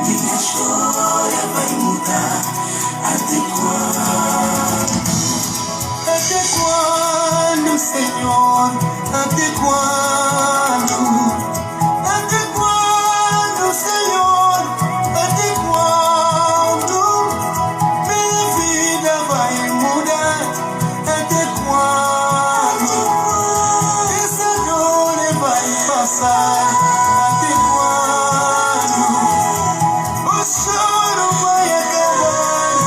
Minha história vai mudar. Até quando? Até quando, Senhor? Até quando? Até quando, Senhor? Até quando? Minha vida vai mudar. Até quando? Essa dor vai passar. Até quando? O choro vai acabar.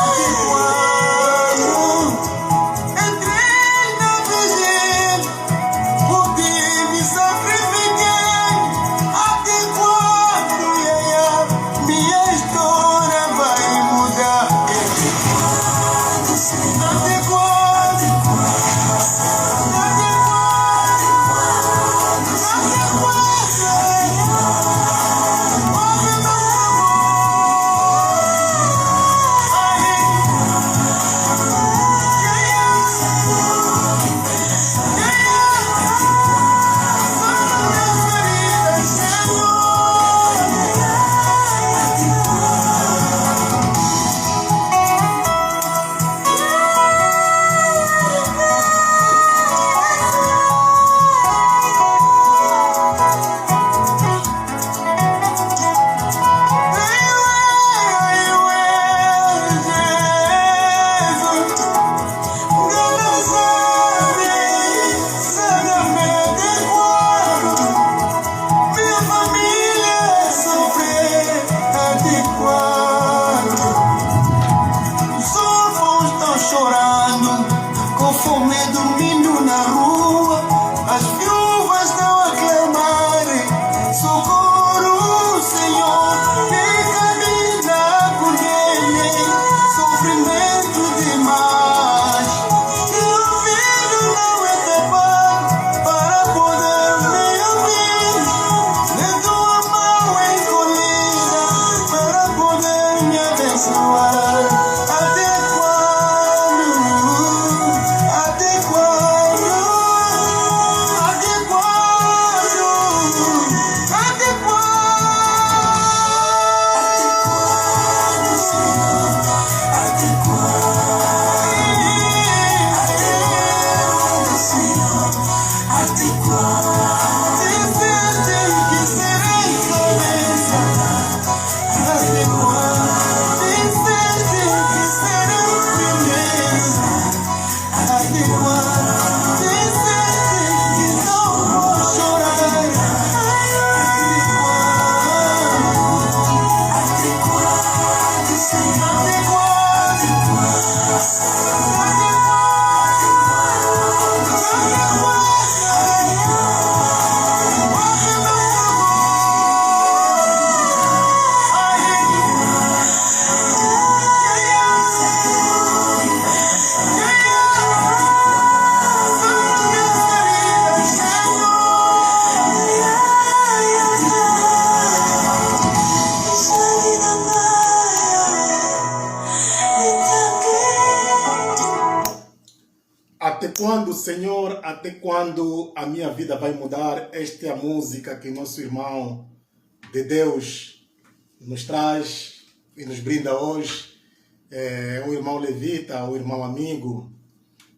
Até quando? Entrei na vigília, porque me sacrifiquei. Até quando, minha história vai mudar? Até quando, Senhor? Até quando? Até quando? Até quando? Ouve meu dormindo na rua, as viúvas estão a clamar socorro, Senhor, fica na com ele, sofrimento demais, e o filho não é capaz para poder me ouvir, nem tua mão encolhida para poder me abençoar. Até quando, Senhor? Até quando a minha vida vai mudar? Esta é a música que nosso irmão de Deus nos traz e nos brinda hoje. É um irmão levita, um irmão amigo,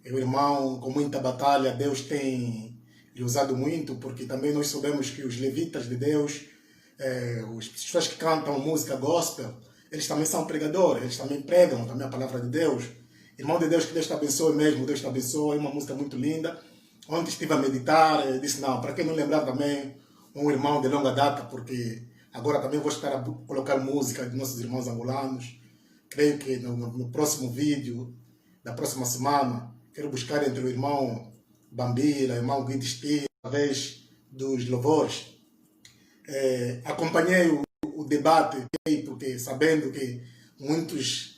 é um irmão com muita batalha. Deus tem lhe usado muito, porque também nós sabemos que os levitas de Deus, as pessoas que cantam música gospel, eles também são pregadores, eles também pregam também a palavra de Deus. Irmão de Deus, que Deus te abençoe mesmo, Deus te abençoe, é uma música muito linda. Ontem estive a meditar, disse não, para quem não lembrar também, um irmão de longa data, porque agora também vou estar a colocar música de nossos irmãos angolanos. Creio que no próximo vídeo, da próxima semana, quero buscar entre o irmão Bambila, o irmão Guido Espírito, através dos louvores. Acompanhei o debate, porque sabendo que muitos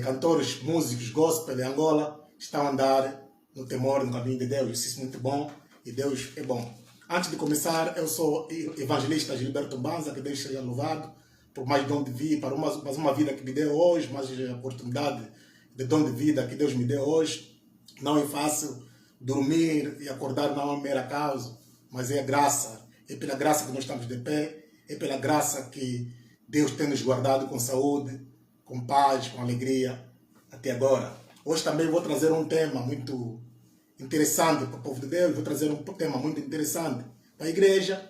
cantores, músicos, gospel de Angola estão a andar no temor, no caminho de Deus. Isso é muito bom e Deus é bom. Antes de começar, eu sou evangelista Gilberto Banza, que Deus seja louvado por mais dom de vida, para mais uma vida que me deu hoje, mais a oportunidade de dom de vida que Deus me deu hoje. Não é fácil dormir e acordar, não é mera causa, mas é a graça é pela graça que nós estamos de pé, é pela graça que Deus tem nos guardado com saúde, com paz, com alegria, até agora. Hoje também vou trazer um tema muito interessante para o povo de Deus, vou trazer um tema muito interessante para a igreja.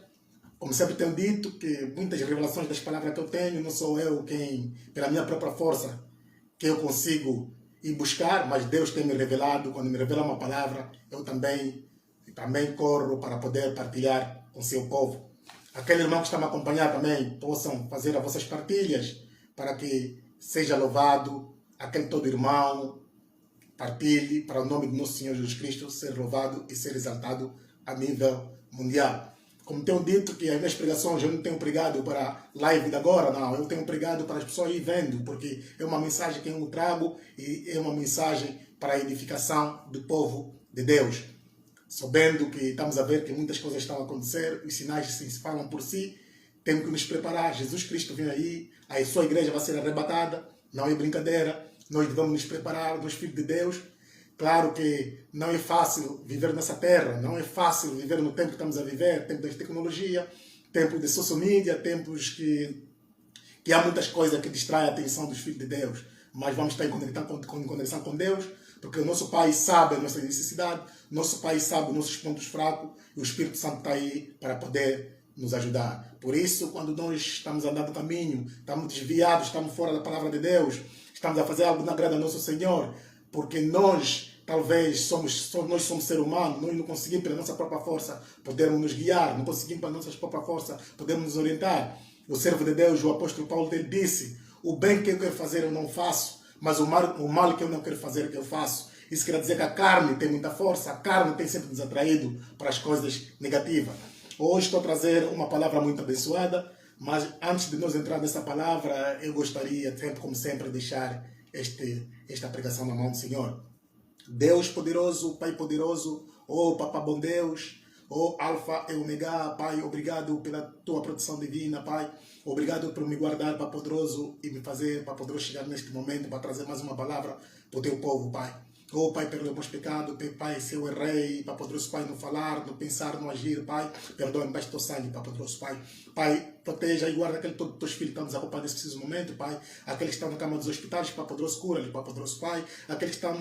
Como sempre tenho dito, que muitas revelações das palavras que eu tenho, não sou eu quem, pela minha própria força, que eu consigo ir buscar, mas Deus tem me revelado. Quando me revela uma palavra, eu também corro para poder partilhar com seu povo. Aquele irmão que está me acompanhando também, possam fazer as vossas partilhas, para que seja louvado aquele todo irmão, partilhe para o nome do nosso Senhor Jesus Cristo ser louvado e ser exaltado a nível mundial. Como tenho dito que as minhas pregações eu não tenho pregado para live de agora, não. Eu tenho pregado para as pessoas ir vendo, porque é uma mensagem que eu trago e é uma mensagem para a edificação do povo de Deus. Sabendo que estamos a ver que muitas coisas estão a acontecer, os sinais se falam por si, temos que nos preparar. Jesus Cristo vem aí, a sua igreja vai ser arrebatada, não é brincadeira. Nós devemos nos preparar, nós filhos de Deus. Claro que não é fácil viver nessa terra, não é fácil viver no tempo que estamos a viver, tempo da tecnologia, tempo de social media, tempos que há muitas coisas que distraem a atenção dos filhos de Deus. Mas vamos estar em conexão com Deus, porque o nosso Pai sabe a nossa necessidade, nosso Pai sabe os nossos pontos fracos, e o Espírito Santo está aí para poder nos ajudar. Por isso, quando nós estamos andando no caminho, estamos desviados, estamos fora da palavra de Deus, estamos a fazer algo na grada do nosso Senhor, porque nós talvez nós somos seres humanos, nós não conseguimos pela nossa própria força podermos nos guiar, não conseguimos pela nossa própria força podermos nos orientar. O servo de Deus, o apóstolo Paulo, ele disse: o bem que eu quero fazer eu não faço, mas o mal que eu não quero fazer que eu faço. Isso quer dizer que a carne tem muita força, a carne tem sempre nos atraído para as coisas negativas. Hoje estou a trazer uma palavra muito abençoada, mas antes de nós entrar nessa palavra, eu gostaria, como sempre, deixar esta pregação na mão do Senhor. Deus poderoso, Pai poderoso, oh Papá bom Deus, oh Alfa e Omega, Pai, obrigado pela tua proteção divina, Pai. Obrigado por me guardar, Pai poderoso, e me fazer, Pai poderoso, chegar neste momento para trazer mais uma palavra para o teu povo, Pai. Oh Pai, perdoa meus pecados, Pai, se eu errei, Pai poderoso, Pai, no falar, no pensar, no agir, Pai, perdoa-me, Pai, teu sangue, Pai poderoso, Pai. Pai, proteja e guarda todos os teus filhos que estão nos acompanhando nesse preciso momento, Pai. Aqueles que estão na cama dos hospitais, Pai poderoso, cura-lhes, Pai poderoso, Pai. Aqueles que estão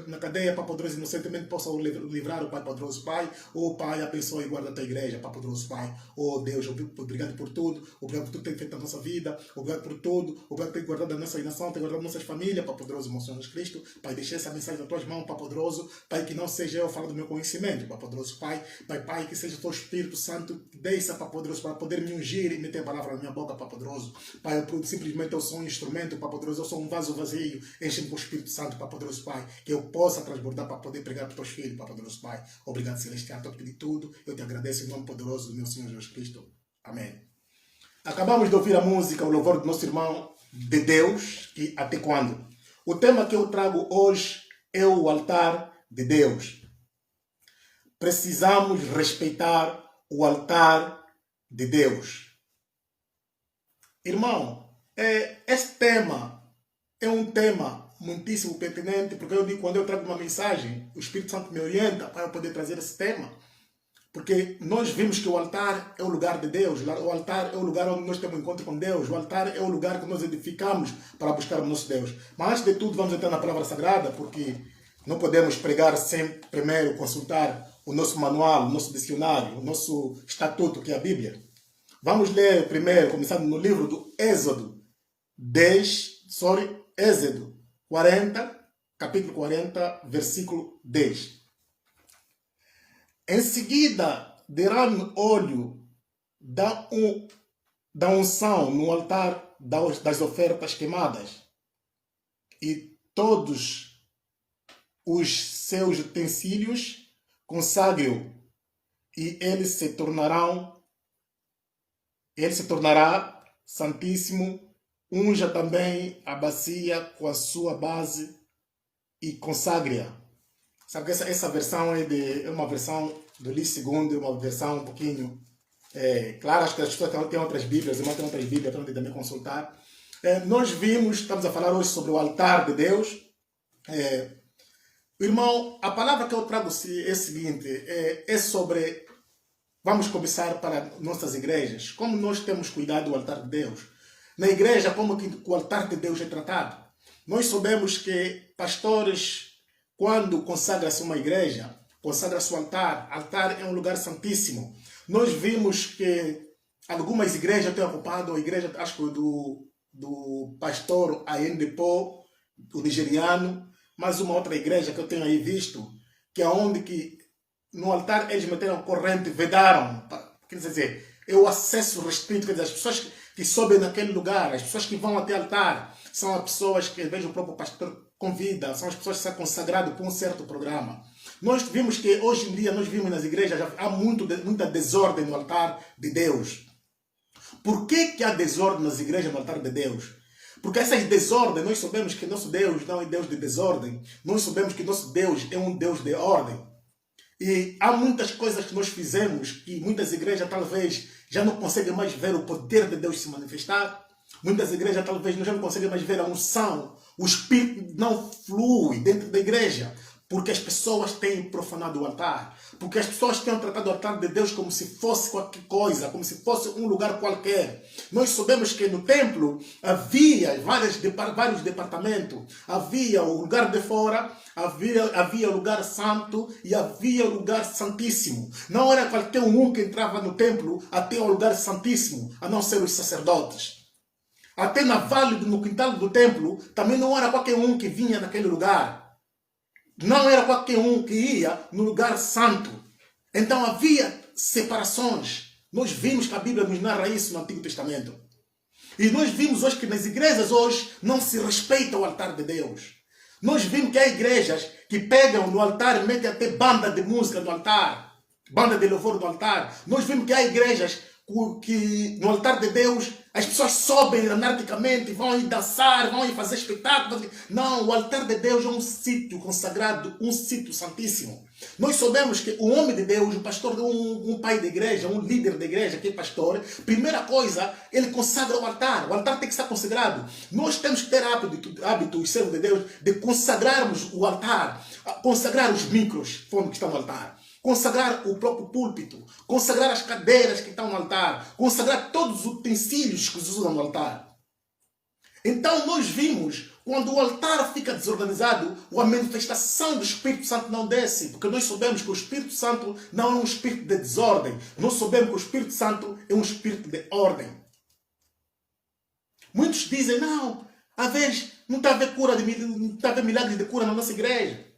na cadeia, Pai poderoso, inocentemente possam livrar o Pai poderoso, Pai. Oh Pai, abençoa e guarda a tua igreja, Pai poderoso, Pai. Oh Deus, obrigado por tudo, obrigado por tudo que tem feito na nossa vida, obrigado por tudo, obrigado por ter guardado a nossa nação, ter guardado nossas famílias, Pai poderoso, meu Senhor Jesus Cristo. Pai, deixa essa mensagem nas tuas mãos, Pai poderoso. Pai, que não seja eu falando do meu conhecimento, Pai poderoso, Pai. Pai, que seja o teu Espírito Santo que desça, Pai poderoso, para poder me ungir e meter a palavra na minha boca, Pai poderoso. Pai, simplesmente eu sou um instrumento, Pai poderoso, eu sou um vaso vazio, enche-me com o Espírito Santo, Pai poderoso, Pai, que eu possa transbordar para poder pregar para os teus filhos, Pai poderoso, Pai. Obrigado, Celestial, por pedir tudo. Eu te agradeço em nome poderoso do meu Senhor Jesus Cristo. Amém. Acabamos de ouvir a música, o louvor do nosso irmão de Deus, que até quando? O tema que eu trago hoje é o altar de Deus. Precisamos respeitar o altar de Deus. Irmão, esse tema é um tema muitíssimo pertinente, porque eu digo, quando eu trago uma mensagem, o Espírito Santo me orienta para eu poder trazer esse tema. Porque nós vimos que o altar é o lugar de Deus, o altar é o lugar onde nós temos um encontro com Deus, o altar é o lugar que nós edificamos para buscar o nosso Deus. Mas antes de tudo, vamos entrar na palavra sagrada, porque não podemos pregar sem primeiro consultar o nosso manual, o nosso dicionário, o nosso estatuto, que é a Bíblia. Vamos ler primeiro, começando no livro do Êxodo 40, capítulo 40, versículo 10. Em seguida, derrame óleo da unção no altar das ofertas queimadas, e todos os seus utensílios consagre-o, e ele se tornará santíssimo. Unja também a bacia com a sua base e consagre-a. Sabe que essa versão é uma versão do Livro Segundo, é uma versão um pouquinho... claro, acho que as pessoas têm outras Bíblias, irmãos têm outras Bíblias, para também consultar. Nós estamos a falar hoje sobre o altar de Deus. Irmão, a palavra que eu trago é a seguinte, é sobre Vamos começar para nossas igrejas. Como nós temos cuidado do altar de Deus? Na igreja, como que o altar de Deus é tratado? Nós sabemos que pastores, quando consagra-se uma igreja, consagra-se o altar. Altar é um lugar santíssimo. Nós vimos que algumas igrejas têm ocupado a igreja, acho que do pastor Ayendepo, o nigeriano, mas uma outra igreja que eu tenho aí visto, que é onde que no altar eles meteram corrente, vedaram, quer dizer, é o acesso restrito, quer dizer, as pessoas que sobem naquele lugar, as pessoas que vão até o altar, são as pessoas que, às vezes, o próprio pastor convida, são as pessoas que são consagradas por um certo programa. Nós vimos que, hoje em dia, nós vimos nas igrejas, há muita desordem no altar de Deus. Por que há desordem nas igrejas no altar de Deus? Porque essas desordens, nós sabemos que nosso Deus não é Deus de desordem, nós sabemos que nosso Deus é um Deus de ordem. E há muitas coisas que nós fizemos que muitas igrejas talvez já não conseguem mais ver o poder de Deus se manifestar. Muitas igrejas talvez já não conseguem mais ver a unção. O Espírito não flui dentro da igreja. Porque as pessoas têm profanado o altar. Porque as pessoas têm tratado o altar de Deus como se fosse qualquer coisa, como se fosse um lugar qualquer. Nós sabemos que no templo havia vários departamentos. Havia o lugar de fora, havia o lugar santo e havia o lugar santíssimo. Não era qualquer um que entrava no templo até o lugar santíssimo, a não ser os sacerdotes. Até no quintal do templo, também não era qualquer um que vinha naquele lugar. Não era qualquer um que ia no lugar santo. Então havia separações. Nós vimos que a Bíblia nos narra isso no Antigo Testamento. E nós vimos hoje que nas igrejas hoje não se respeita o altar de Deus. Nós vimos que há igrejas que pegam no altar e metem até banda de música no altar. Banda de louvor no altar. Nós vimos que há igrejas que no altar de Deus as pessoas sobem anarquicamente, vão ir dançar, vão ir fazer espetáculos. Não, o altar de Deus é um sítio consagrado, um sítio santíssimo. Nós sabemos que o homem de Deus, o pastor, um pai da igreja, um líder da igreja que é pastor, primeira coisa, ele consagra o altar. O altar tem que estar consagrado. Nós temos que ter hábito, os servos de Deus, de consagrarmos o altar, consagrar os microfones que estão no altar. Consagrar o próprio púlpito, consagrar as cadeiras que estão no altar, consagrar todos os utensílios que se usam no altar. Então nós vimos, quando o altar fica desorganizado, a manifestação do Espírito Santo não desce, porque nós sabemos que o Espírito Santo não é um espírito de desordem, nós sabemos que o Espírito Santo é um espírito de ordem. Muitos dizem, não, às vezes não está a haver não está a haver milagres de cura na nossa igreja.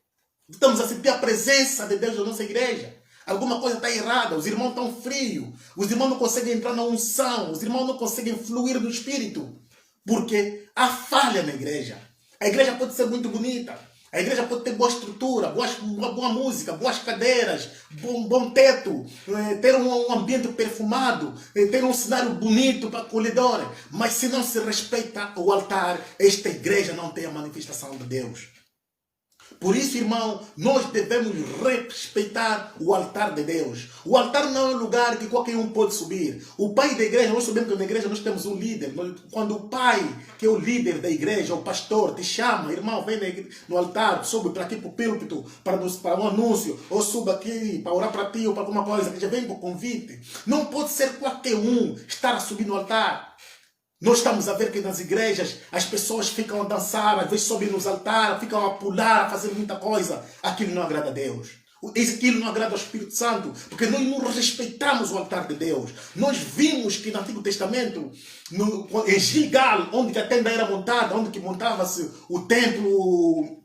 Estamos a sentir a presença de Deus na nossa igreja. Alguma coisa está errada. Os irmãos estão frios. Os irmãos não conseguem entrar na unção. Os irmãos não conseguem fluir no Espírito. Porque há falha na igreja. A igreja pode ser muito bonita. A igreja pode ter boa estrutura, boa música, boas cadeiras, bom teto, ter um ambiente perfumado, ter um cenário bonito para acolhedor. Mas se não se respeita o altar, esta igreja não tem a manifestação de Deus. Por isso, irmão, nós devemos respeitar o altar de Deus. O altar não é um lugar que qualquer um pode subir. O pai da igreja, nós sabemos que na igreja nós temos um líder. Quando o pai, que é o líder da igreja, o pastor, te chama, irmão, vem no altar, sobe para aqui para o púlpito, para um anúncio, ou suba aqui para orar para ti ou para alguma coisa, que já vem com convite. Não pode ser qualquer um estar a subir no altar. Nós estamos a ver que nas igrejas as pessoas ficam a dançar, às vezes sobem nos altares, ficam a pular, a fazer muita coisa. Aquilo não agrada a Deus. Aquilo não agrada ao Espírito Santo, porque nós não respeitamos o altar de Deus. Nós vimos que no Antigo Testamento, em Gilgal, onde a tenda era montada, onde montava-se o templo,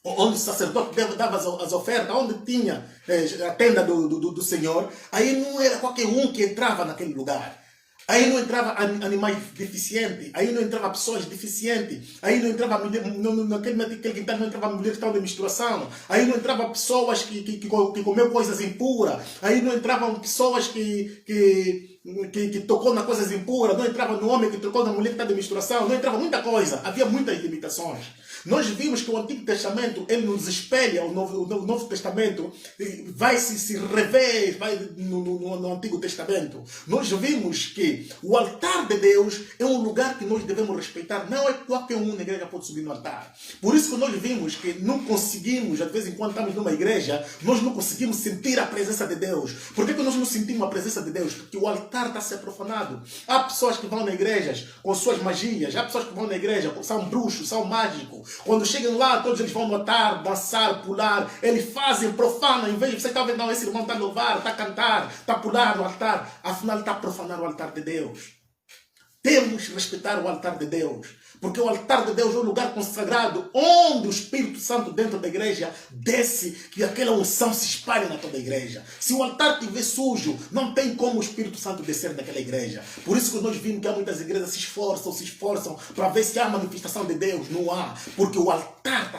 onde o sacerdote dava as ofertas, onde tinha a tenda do Senhor, aí não era qualquer um que entrava naquele lugar. Aí não entrava animais deficientes, aí não entrava pessoas deficientes, aí não entrava naquele quintal não entrava mulheres que estavam de menstruação, aí não entrava pessoas que comeu coisas impuras, aí não entravam pessoas que que tocou nas coisas impuras, não entrava no homem que tocou na mulher que está de menstruação, não entrava muita coisa, havia muitas limitações. Nós vimos que o Antigo Testamento, ele nos espelha, o Novo Testamento vai se rever no Antigo Testamento. Nós vimos que o altar de Deus é um lugar que nós devemos respeitar. Não é qualquer um na igreja pode subir no altar. Por isso que nós vimos que não conseguimos, de vez em quando estamos numa igreja, nós não conseguimos sentir a presença de Deus. Por que nós não sentimos a presença de Deus? Porque o altar está a ser profanado. Há pessoas que vão na igreja com suas magias, há pessoas que vão na igreja, são bruxos, são mágicos. Quando chegam lá, todos eles vão notar, dançar, pular. Eles fazem, profanam. Em vez de você estar vendo, não, esse irmão está a louvar, está a cantar, está a pular no altar. Afinal, está a profanar o altar de Deus. Temos que respeitar o altar de Deus. Porque o altar de Deus é um lugar consagrado onde o Espírito Santo dentro da igreja desce, que aquela unção se espalha na toda a igreja. Se o altar estiver sujo, não tem como o Espírito Santo descer naquela igreja. Por isso que nós vimos que há muitas igrejas se esforçam para ver se há manifestação de Deus. Não há, porque o altar está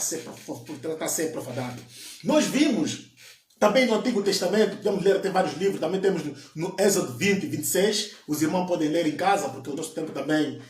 a ser profanado. Nós vimos também no Antigo Testamento, podemos ler até vários livros, também temos no Êxodo 20 e 26, os irmãos podem ler em casa, porque o nosso tempo também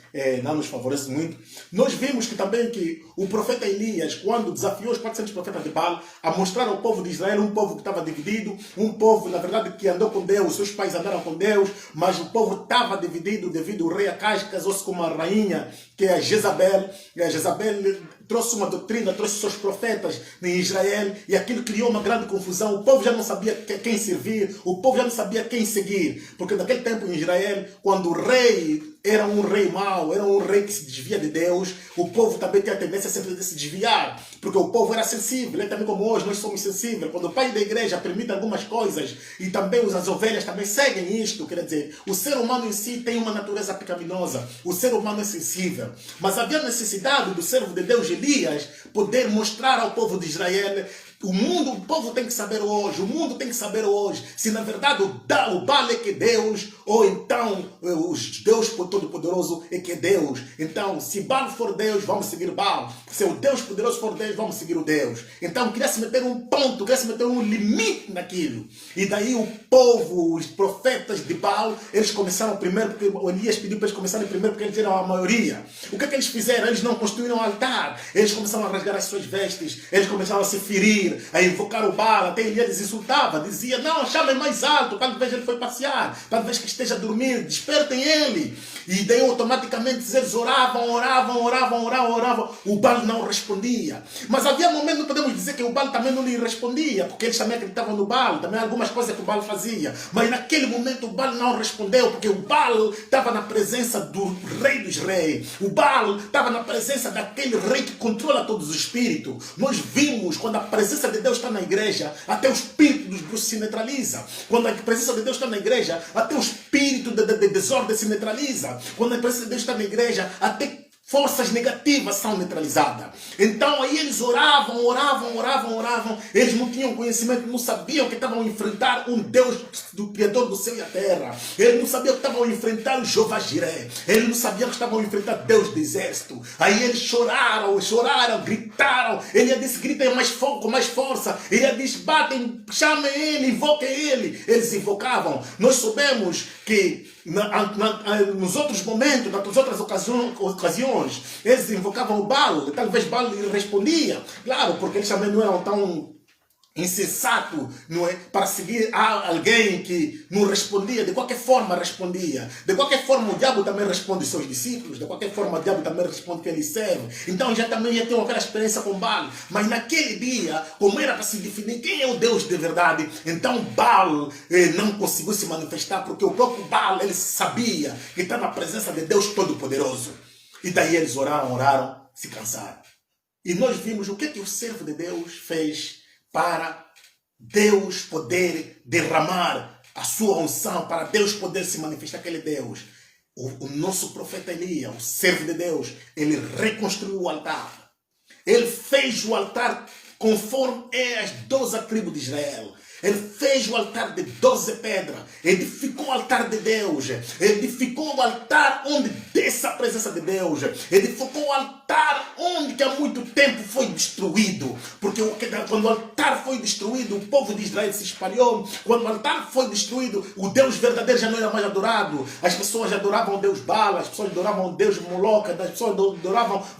não nos favorece muito. Nós vimos que também que o profeta Elias, quando desafiou os 400 profetas de Baal a mostrar ao povo de Israel, um povo que estava dividido, um povo, na verdade, que andou com Deus, seus pais andaram com Deus, mas o povo estava dividido devido ao rei Acaz casou-se com uma rainha, que é a Jezabel. E a Jezabel trouxe uma doutrina, trouxe seus profetas em Israel, e aquilo criou uma grande confusão. O povo já não sabia quem servir, o povo já não sabia quem seguir, porque naquele tempo em Israel, quando o rei era um rei mau, era um rei que se desvia de Deus, o povo também tinha a tendência sempre de se desviar, porque o povo era sensível, e também como hoje nós somos sensíveis. Quando o pai da igreja permite algumas coisas, e também as ovelhas também seguem isto, quer dizer, o ser humano em si tem uma natureza pecaminosa, o ser humano é sensível, mas havia necessidade do servo de Deus Elias poder mostrar ao povo de Israel. O povo tem que saber hoje, o mundo tem que saber hoje, se na verdade o Baal é que é Deus, ou então o Deus Todo-Poderoso é que é Deus. Então, se Baal for Deus, vamos seguir Baal. Se o Deus Poderoso for Deus, vamos seguir o Deus. Então, queria se meter um ponto, queria se meter um limite naquilo. E daí o povo, os profetas de Baal, eles começaram primeiro, porque o Elias pediu para eles começarem primeiro, porque eles eram a maioria. O que é que eles fizeram? Eles não construíram um altar. Eles começaram a rasgar as suas vestes, eles começaram a se ferir, a invocar o Baal. Até Elias insultava, dizia, não, chamem mais alto, talvez ele foi passear, talvez que esteja dormindo, despertem ele. E daí automaticamente eles oravam, o Baal não respondia. Mas havia momentos, não podemos dizer que o Baal também não lhe respondia, porque eles também acreditavam no Baal, também algumas coisas que o Baal fazia. Mas naquele momento o Baal não respondeu, porque o Baal estava na presença do rei dos reis. O Baal estava na presença daquele rei que controla todos os espíritos. Nós vimos quando a presença de Deus está na igreja, até o espírito dos bruxos se neutraliza. Quando a presença de Deus está na igreja, até o espírito de desordem se neutraliza. Quando a presença de Deus está na igreja, até forças negativas são neutralizadas. Então aí eles oravam. Eles não tinham conhecimento, não sabiam que estavam a enfrentar um Deus do Criador do céu e a terra. Eles não sabiam que estavam a enfrentar o Jeová Jiré. Eles não sabiam que estavam a enfrentar Deus do exército. Aí eles choraram, gritaram. Ele disse, gritem mais fogo, com mais força. Ele disse, batem, chamem ele, invoquem ele. Eles invocavam. Nós soubemos que nos outros momentos, nas outras ocasiões, eles invocavam o Baal, talvez Baal respondia, claro, porque eles também não eram tão insensatos, não é? Para seguir alguém que não respondia, de qualquer forma respondia. De qualquer forma o diabo também responde aos seus discípulos, de qualquer forma o diabo também responde quem ele serve. Então já tem aquela experiência com Baal. Mas naquele dia, como era para se definir quem é o Deus de verdade, então Baal não conseguiu se manifestar, porque o próprio Baal, ele sabia que está na presença de Deus Todo-Poderoso. E daí eles oraram, se cansaram. E nós vimos o que o servo de Deus fez para Deus poder derramar a sua unção, para Deus poder se manifestar aquele Deus. O nosso profeta Elias, o servo de Deus, ele reconstruiu o altar. Ele fez o altar conforme as 12 tribos de Israel. Ele fez o altar de 12 pedras, edificou o altar de Deus, edificou o altar onde desce a presença de Deus, edificou o altar onde que há muito tempo foi destruído, porque quando o altar foi destruído, o povo de Israel se espalhou. Quando o altar foi destruído, o Deus verdadeiro já não era mais adorado, as pessoas adoravam o Deus Bala, as pessoas adoravam o Deus Moloca, as pessoas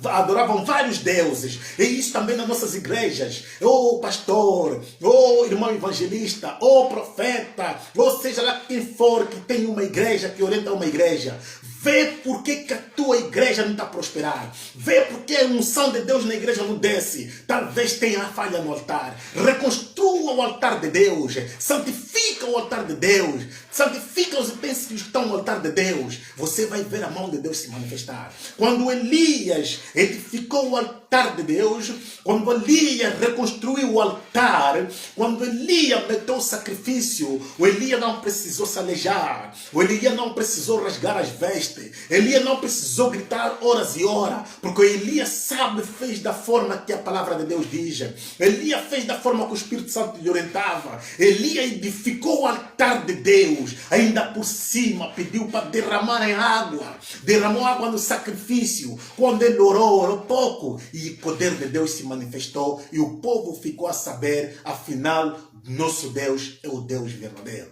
adoravam vários deuses, e isso também nas nossas igrejas. Ô pastor, ô irmão evangelista, ô profeta, ou seja lá quem for que tem uma igreja, que orienta uma igreja, vê por que a tua igreja não está a prosperar. Vê por que a unção de Deus na igreja não desce. Talvez tenha falha no altar. Reconstrua o altar de Deus. Santifica o altar de Deus. Santifica os utensílios que estão no altar de Deus. Você vai ver a mão de Deus se manifestar. Quando Elias edificou o altar de Deus, quando Elias reconstruiu o altar, quando Elias meteu o sacrifício, o Elias não precisou se alejar. O Elias não precisou rasgar as vestes. Elias não precisou gritar horas e horas, porque Elias sabe, fez da forma que a palavra de Deus diz. Elias fez da forma que o Espírito Santo lhe orientava. Elias edificou o altar de Deus, ainda por cima pediu para derramar em água, derramou água no sacrifício. Quando ele orou pouco, e o poder de Deus se manifestou, e o povo ficou a saber, afinal, nosso Deus é o Deus verdadeiro.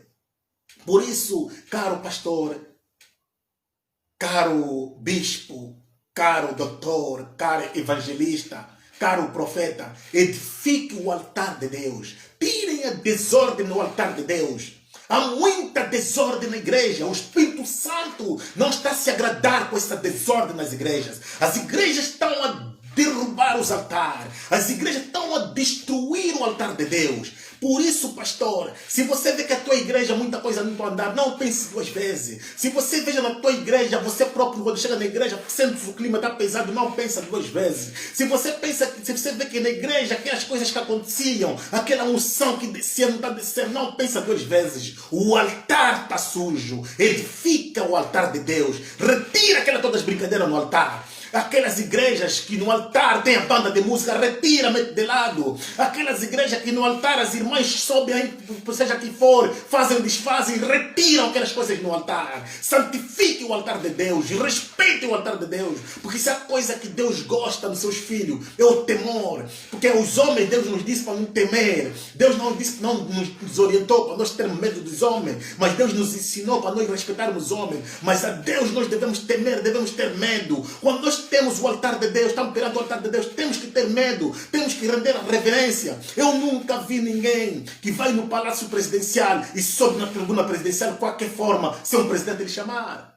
Por isso, caro pastor, caro bispo, caro doutor, caro evangelista, caro profeta, edifique o altar de Deus. Tirem a desordem no altar de Deus. Há muita desordem na igreja. O Espírito Santo não está a se agradar com essa desordem nas igrejas. As igrejas estão a derrubar os altares. As igrejas estão a destruir o altar de Deus. Por isso, pastor, se você vê que a tua igreja muita coisa não está a andar, não pense duas vezes. Se você veja na tua igreja, você próprio, quando chega na igreja, sente que o clima está pesado, não pensa duas vezes. Se você vê que na igreja aquelas coisas que aconteciam, aquela unção que descia, não está descendo, não pensa duas vezes. O altar está sujo. Edifica o altar de Deus. Retira aquelas todas as brincadeiras no altar. Aquelas igrejas que no altar tem a banda de música, retira, mete de lado. Aquelas igrejas que no altar as irmãs sobem, seja que for, fazem, desfazem, retiram aquelas coisas no altar. Santifique o altar de Deus, respeite o altar de Deus, porque isso é a coisa que Deus gosta nos seus filhos, é o temor. Porque os homens, Deus nos disse para não temer. Deus não disse, não nos orientou para nós termos medo dos homens, mas Deus nos ensinou para nós respeitarmos os homens. Mas a Deus nós devemos temer, devemos ter medo. Quando nós temos o altar de Deus, estamos perante o altar de Deus, temos que ter medo, temos que render a reverência. Eu nunca vi ninguém que vai no palácio presidencial e sobe na tribuna presidencial de qualquer forma, se um presidente lhe chamar.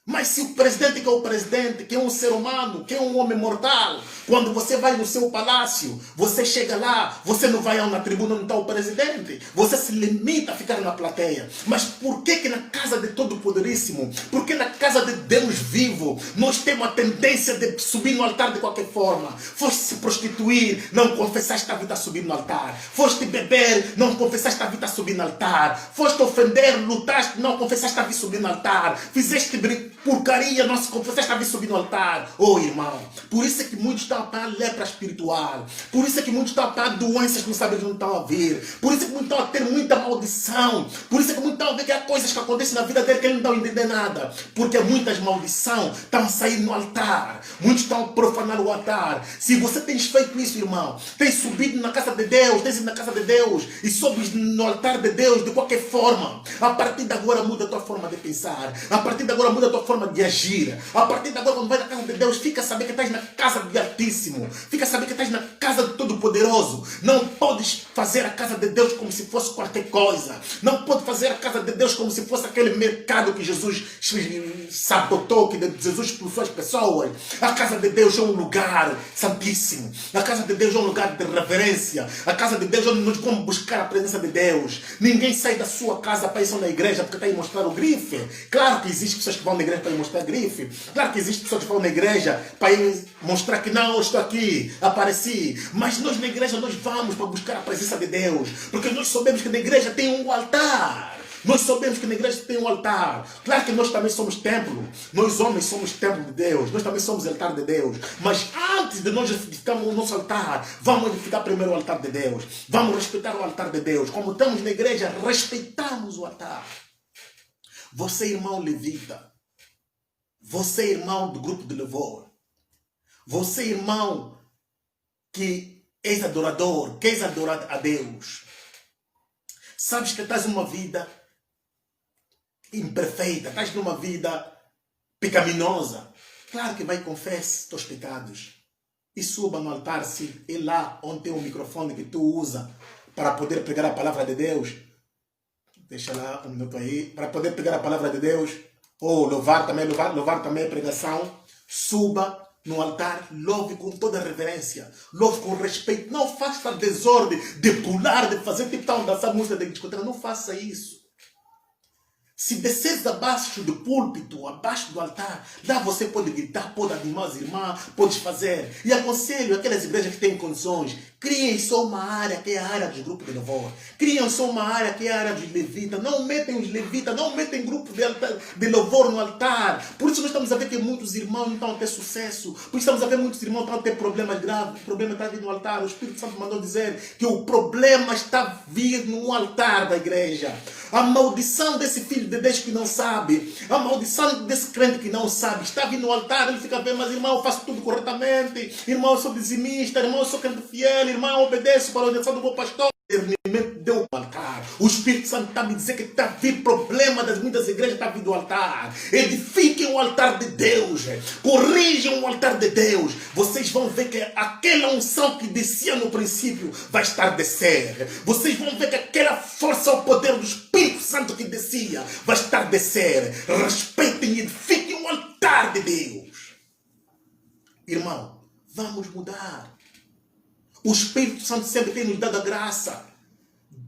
Mas se o presidente que é o presidente, que é um ser humano, que é um homem mortal, quando você vai no seu palácio, você chega lá, você não vai na tribuna onde está o presidente, você se limita a ficar na plateia. Mas por que na casa de Todo-Poderíssimo, por que na casa de Deus vivo, nós temos a tendência de subir no altar de qualquer forma? Foste se prostituir, não confessaste a vida a subir no altar. Foste beber, não confessaste a vida a subir no altar. Foste ofender, lutaste, não confessaste a vida a subir no altar. Fizeste porcaria, não se confessaste a vir subir no altar. Oh irmão, por isso é que muitos estão a pagar lepra espiritual. Por isso é que muitos estão a pagar doenças que não sabem que não estão a vir. Por isso é que muitos estão a ter muita maldição. Por isso é que muitos estão a ver que há coisas que acontecem na vida dele que ele não estão a entender nada. Porque muitas maldições estão a sair no altar. Muitos estão a profanar o altar. Se você tens feito isso, irmão, tens subido na casa de Deus, tens ido na casa de Deus e sobes no altar de Deus de qualquer forma, a partir de agora muda a tua forma de pensar. A partir de agora muda a tua forma de agir. A partir de agora, quando vai na casa de Deus, fica a saber que estás na casa do Altíssimo. Fica a saber que estás na casa do Todo-Poderoso. Não podes fazer a casa de Deus como se fosse qualquer coisa. Não pode fazer a casa de Deus como se fosse aquele mercado que Jesus sabotou, que Jesus expulsou as pessoas. A casa de Deus é um lugar santíssimo. A casa de Deus é um lugar de reverência. A casa de Deus é onde nós vamos buscar a presença de Deus. Ninguém sai da sua casa para ir só na igreja porque está aí mostrar o grife. Claro que existem pessoas que vão na igreja para ir mostrar grife. Claro que existem pessoas que vão na igreja para ir mostrar que não, eu estou aqui, apareci. Mas nós na igreja nós vamos para buscar a presença de Deus. Porque nós sabemos que na igreja tem um altar. Nós sabemos que na igreja tem um altar. Claro que nós também somos templo. Nós homens somos templo de Deus. Nós também somos altar de Deus. Mas antes de nós edificarmos o nosso altar, vamos edificar primeiro o altar de Deus. Vamos respeitar o altar de Deus. Como estamos na igreja, respeitamos o altar. Você, irmão levita. Você, irmão do grupo de louvor. Você, irmão que és adorador, que és adorar a Deus. Sabes que estás numa vida imperfeita, estás numa vida pecaminosa. Claro que vai confessar teus pecados. E suba no altar, se é lá onde tem o microfone que tu usa para poder pregar a palavra de Deus. Deixa lá um minuto aí. Para poder pregar a palavra de Deus. Ou louvar também a pregação. Suba no altar, louve com toda a reverência, louve com respeito. Não faça desordem de pular, de fazer tipo tal, dançar música, de discoteca. Não faça isso. Se desceres abaixo do púlpito, abaixo do altar, lá você pode gritar, pode animar as irmãs, pode fazer. E aconselho aquelas igrejas que têm condições, criem só uma área que é a área dos grupos de louvor. Criem só uma área que é a área dos levitas. Não metem os levitas, não metem grupos de louvor no altar. Por isso nós estamos a ver que muitos irmãos não estão a ter sucesso. Por isso estamos a ver muitos irmãos estão a ter problemas graves. O problema está vindo no altar. O Espírito Santo mandou dizer que o problema está vindo no altar da igreja. A maldição desse filho de Deus que não sabe, a maldição desse crente que não sabe, está vindo no altar, ele fica bem, mas irmão, eu faço tudo corretamente, irmão, eu sou dizimista, irmão, eu sou crente fiel, irmão, eu obedeço para a orientação do bom pastor. Deu o altar. O Espírito Santo está me dizendo que está vindo problema das muitas igrejas, está vindo o altar. Edifiquem o altar de Deus, corrijam o altar de Deus. Vocês vão ver que aquela unção que descia no princípio vai estar descer. Vocês vão ver que aquela força, o poder do Espírito Santo que descia vai estar descer. Respeitem e edifiquem o altar de Deus. Irmão, vamos mudar. O Espírito Santo sempre tem nos dado a graça,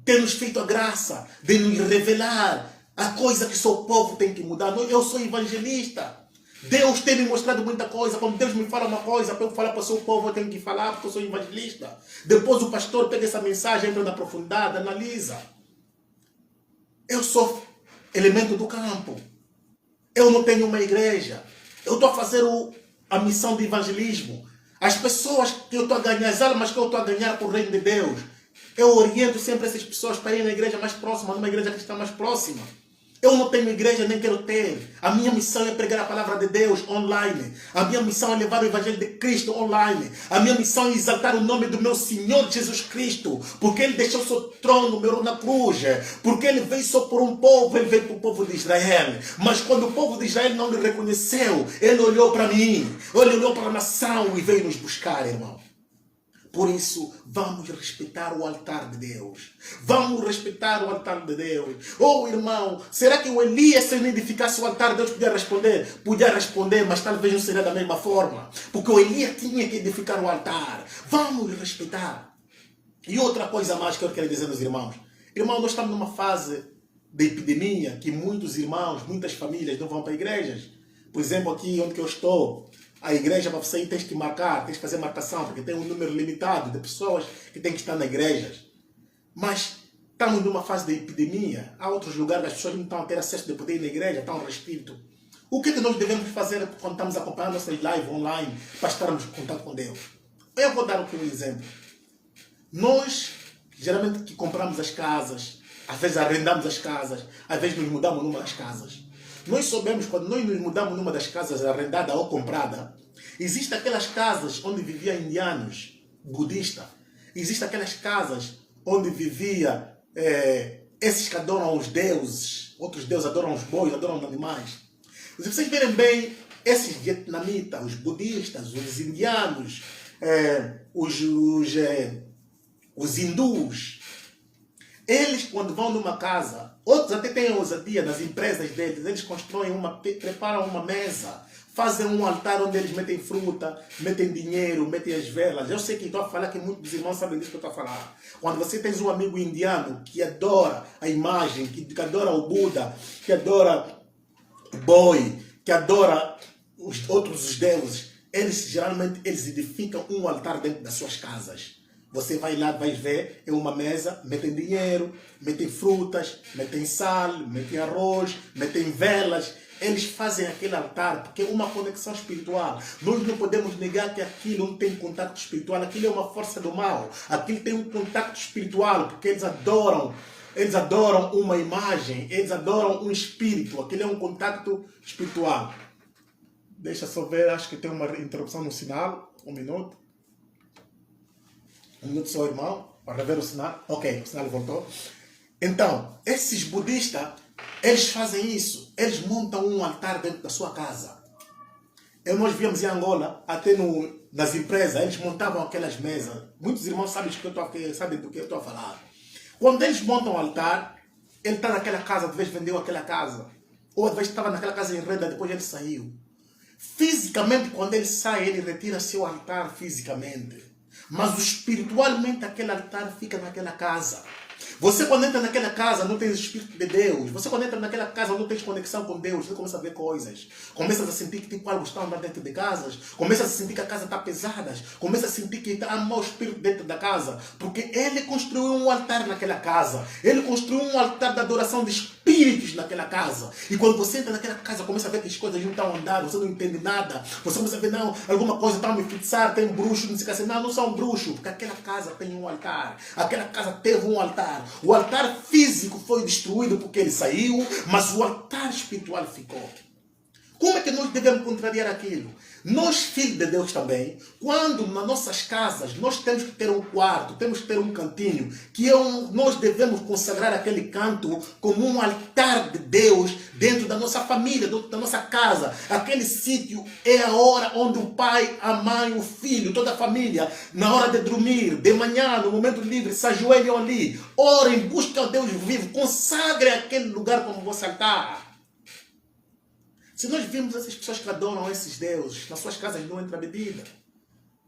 tem nos feito a graça de nos revelar a coisa que só o povo tem que mudar. Eu sou evangelista. Deus tem me mostrado muita coisa. Quando Deus me fala uma coisa, para eu falar para o seu povo, eu tenho que falar porque eu sou evangelista. Depois o pastor pega essa mensagem, entra na profundidade, analisa. Eu sou elemento do campo. Eu não tenho uma igreja. Eu estou a fazer a missão de evangelismo. As pessoas que eu estou a ganhar, as almas que eu estou a ganhar para o reino de Deus, eu oriento sempre essas pessoas para ir na igreja mais próxima, numa igreja que está mais próxima. Eu não tenho igreja, nem quero ter. A minha missão é pregar a palavra de Deus online. A minha missão é levar o evangelho de Cristo online. A minha missão é exaltar o nome do meu Senhor Jesus Cristo. Porque Ele deixou seu trono, meu na cruz. Porque Ele veio só por um povo, Ele veio para o povo de Israel. Mas quando o povo de Israel não lhe reconheceu, Ele olhou para mim, Ele olhou para a nação e veio nos buscar, irmão. Por isso, vamos respeitar o altar de Deus. Vamos respeitar o altar de Deus. Oh, irmão, será que o Elias, se ele edificasse o altar, Deus podia responder? Podia responder, mas talvez não seria da mesma forma. Porque o Elias tinha que edificar o altar. Vamos respeitar. E outra coisa mais que eu quero dizer aos irmãos. Irmão, nós estamos numa fase de epidemia que muitos irmãos, muitas famílias não vão para igrejas. Por exemplo, aqui onde eu estou, a igreja, para você ir, tens que marcar, tens que fazer marcação, porque tem um número limitado de pessoas que têm que estar nas igrejas. Mas estamos numa fase de epidemia. Há outros lugares, as pessoas não estão a ter acesso de poder ir na igreja, estão restritos. O que nós devemos fazer quando estamos acompanhando nossas lives online para estarmos em contato com Deus? Eu vou dar aqui um exemplo. Nós, geralmente, que compramos as casas, às vezes arrendamos as casas, às vezes nos mudamos numa das casas. Nós soubemos, quando nós nos mudamos numa das casas arrendada ou comprada, existem aquelas casas onde viviam indianos, budistas. Existem aquelas casas onde viviam esses que adoram os deuses. Outros deuses adoram os bois, adoram os animais. Se vocês verem bem, esses vietnamitas, os budistas, os indianos, os hindus, eles quando vão numa casa, outros até têm a ousadia nas empresas deles, eles preparam uma mesa, fazem um altar onde eles metem fruta, metem dinheiro, metem as velas. Eu sei que estou a falar que muitos irmãos sabem disso que eu estou a falar. Quando você tem um amigo indiano que adora a imagem, que adora o Buda, que adora o boi, que adora os deuses, eles geralmente edificam um altar dentro das suas casas. Você vai lá, vai ver, é uma mesa, metem dinheiro, metem frutas, metem sal, metem arroz, metem velas. Eles fazem aquele altar porque é uma conexão espiritual. Nós não podemos negar que aquilo não tem contato espiritual. Aquilo é uma força do mal. Aquilo tem um contato espiritual porque eles adoram uma imagem, eles adoram um espírito. Aquilo é um contato espiritual. Deixa só ver, acho que tem uma interrupção no sinal. Um minuto. Um minuto só, irmão, para ver o sinal. Ok, o sinal voltou. Então, esses budistas, eles fazem isso. Eles montam um altar dentro da sua casa. Nós víamos em Angola, até nas empresas, eles montavam aquelas mesas. Muitos irmãos sabem do que eu estou a falar. Quando eles montam o altar, ele está naquela casa, talvez vendeu aquela casa. Ou talvez estava naquela casa em renda, depois ele saiu. Fisicamente, quando ele sai, ele retira seu altar fisicamente. Mas espiritualmente aquele altar fica naquela casa. Você quando entra naquela casa não tem o Espírito de Deus. Você quando entra naquela casa não tem conexão com Deus. Você começa a ver coisas. Começa a sentir que tipo algo está andando dentro de casas. Começa a sentir que a casa está pesada. Começa a sentir que há mau espírito dentro da casa. Porque ele construiu um altar naquela casa. Ele construiu um altar de adoração de espíritos naquela casa. E quando você entra naquela casa, começa a ver que as coisas não estão andando. Você não entende nada. Você começa a ver, não, alguma coisa está a me fixar. Tem bruxo, não sei o que assim. Não são bruxos. Porque aquela casa tem um altar. Aquela casa teve um altar. O altar físico foi destruído porque ele saiu, mas o altar espiritual ficou. Como é que nós devemos contrariar aquilo? Nós, filhos de Deus também, quando nas nossas casas nós temos que ter um quarto, temos que ter um cantinho, nós devemos consagrar aquele canto como um altar de Deus dentro da nossa família, dentro da nossa casa. Aquele sítio é a hora onde o pai, a mãe, o filho, toda a família, na hora de dormir, de manhã, no momento livre, se ajoelham ali, orem, busquem a Deus vivo, consagre aquele lugar como vosso altar. Se nós vimos essas pessoas que adoram esses deuses, nas suas casas não entra bebida,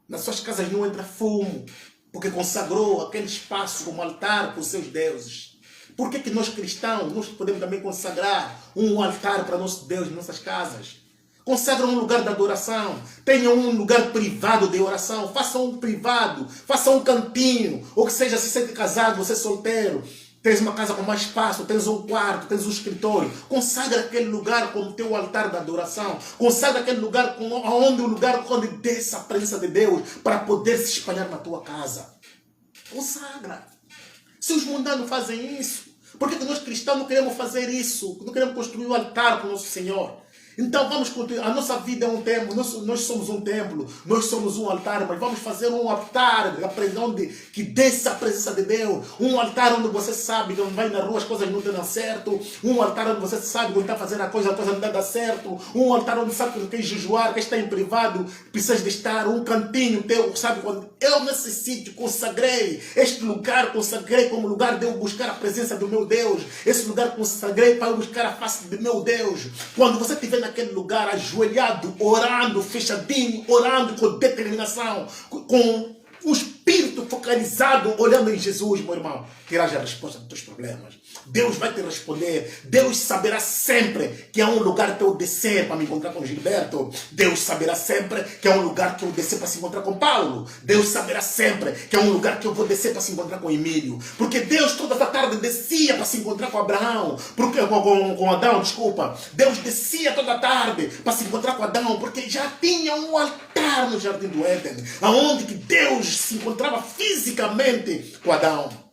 nas suas casas não entra fumo, porque consagrou aquele espaço como altar para os seus deuses. Por que nós cristãos nós podemos também consagrar um altar para nosso Deus em nossas casas? Consagram um lugar de adoração, tenham um lugar privado de oração, façam um privado, façam um cantinho, ou que seja, se você é casado, você é solteiro, tens uma casa com mais espaço, tens um quarto, tens um escritório. Consagra aquele lugar como teu altar da adoração. Consagra aquele lugar onde desce a presença de Deus para poder se espalhar na tua casa. Consagra. Se os mundanos fazem isso, por que nós cristãos não queremos fazer isso? Não queremos construir um altar para o nosso Senhor? Então vamos continuar. A nossa vida é um templo, nós somos um templo, nós somos um altar, mas vamos fazer um altar onde que desça a presença de Deus. Um altar onde você sabe que quando vai na rua as coisas não dão certo. Um altar onde você sabe quando está fazendo a coisa não dá certo. Um altar onde sabe que quer jejuar, que está em privado, precisa de estar. Um cantinho teu, sabe quando eu nesse sítio consagrei este lugar, consagrei como lugar de eu buscar a presença do meu Deus. Esse lugar consagrei para eu buscar a face do meu Deus. Quando você estiver naquele lugar ajoelhado, orando, fechadinho, orando com determinação, com o espírito focalizado, olhando em Jesus, meu irmão, terás a resposta dos teus problemas. Deus vai te responder. Deus saberá sempre que há um lugar que eu descer para me encontrar com Gilberto. Deus saberá sempre que há um lugar que eu descer para se encontrar com Paulo. Deus saberá sempre que há um lugar que eu vou descer para se encontrar com Emílio. Porque Deus toda a tarde descia para se encontrar com Abraão. Com Adão, desculpa. Deus descia toda a tarde para se encontrar com Adão, porque já tinha um altar no Jardim do Éden, aonde que Deus se encontrava fisicamente com Adão.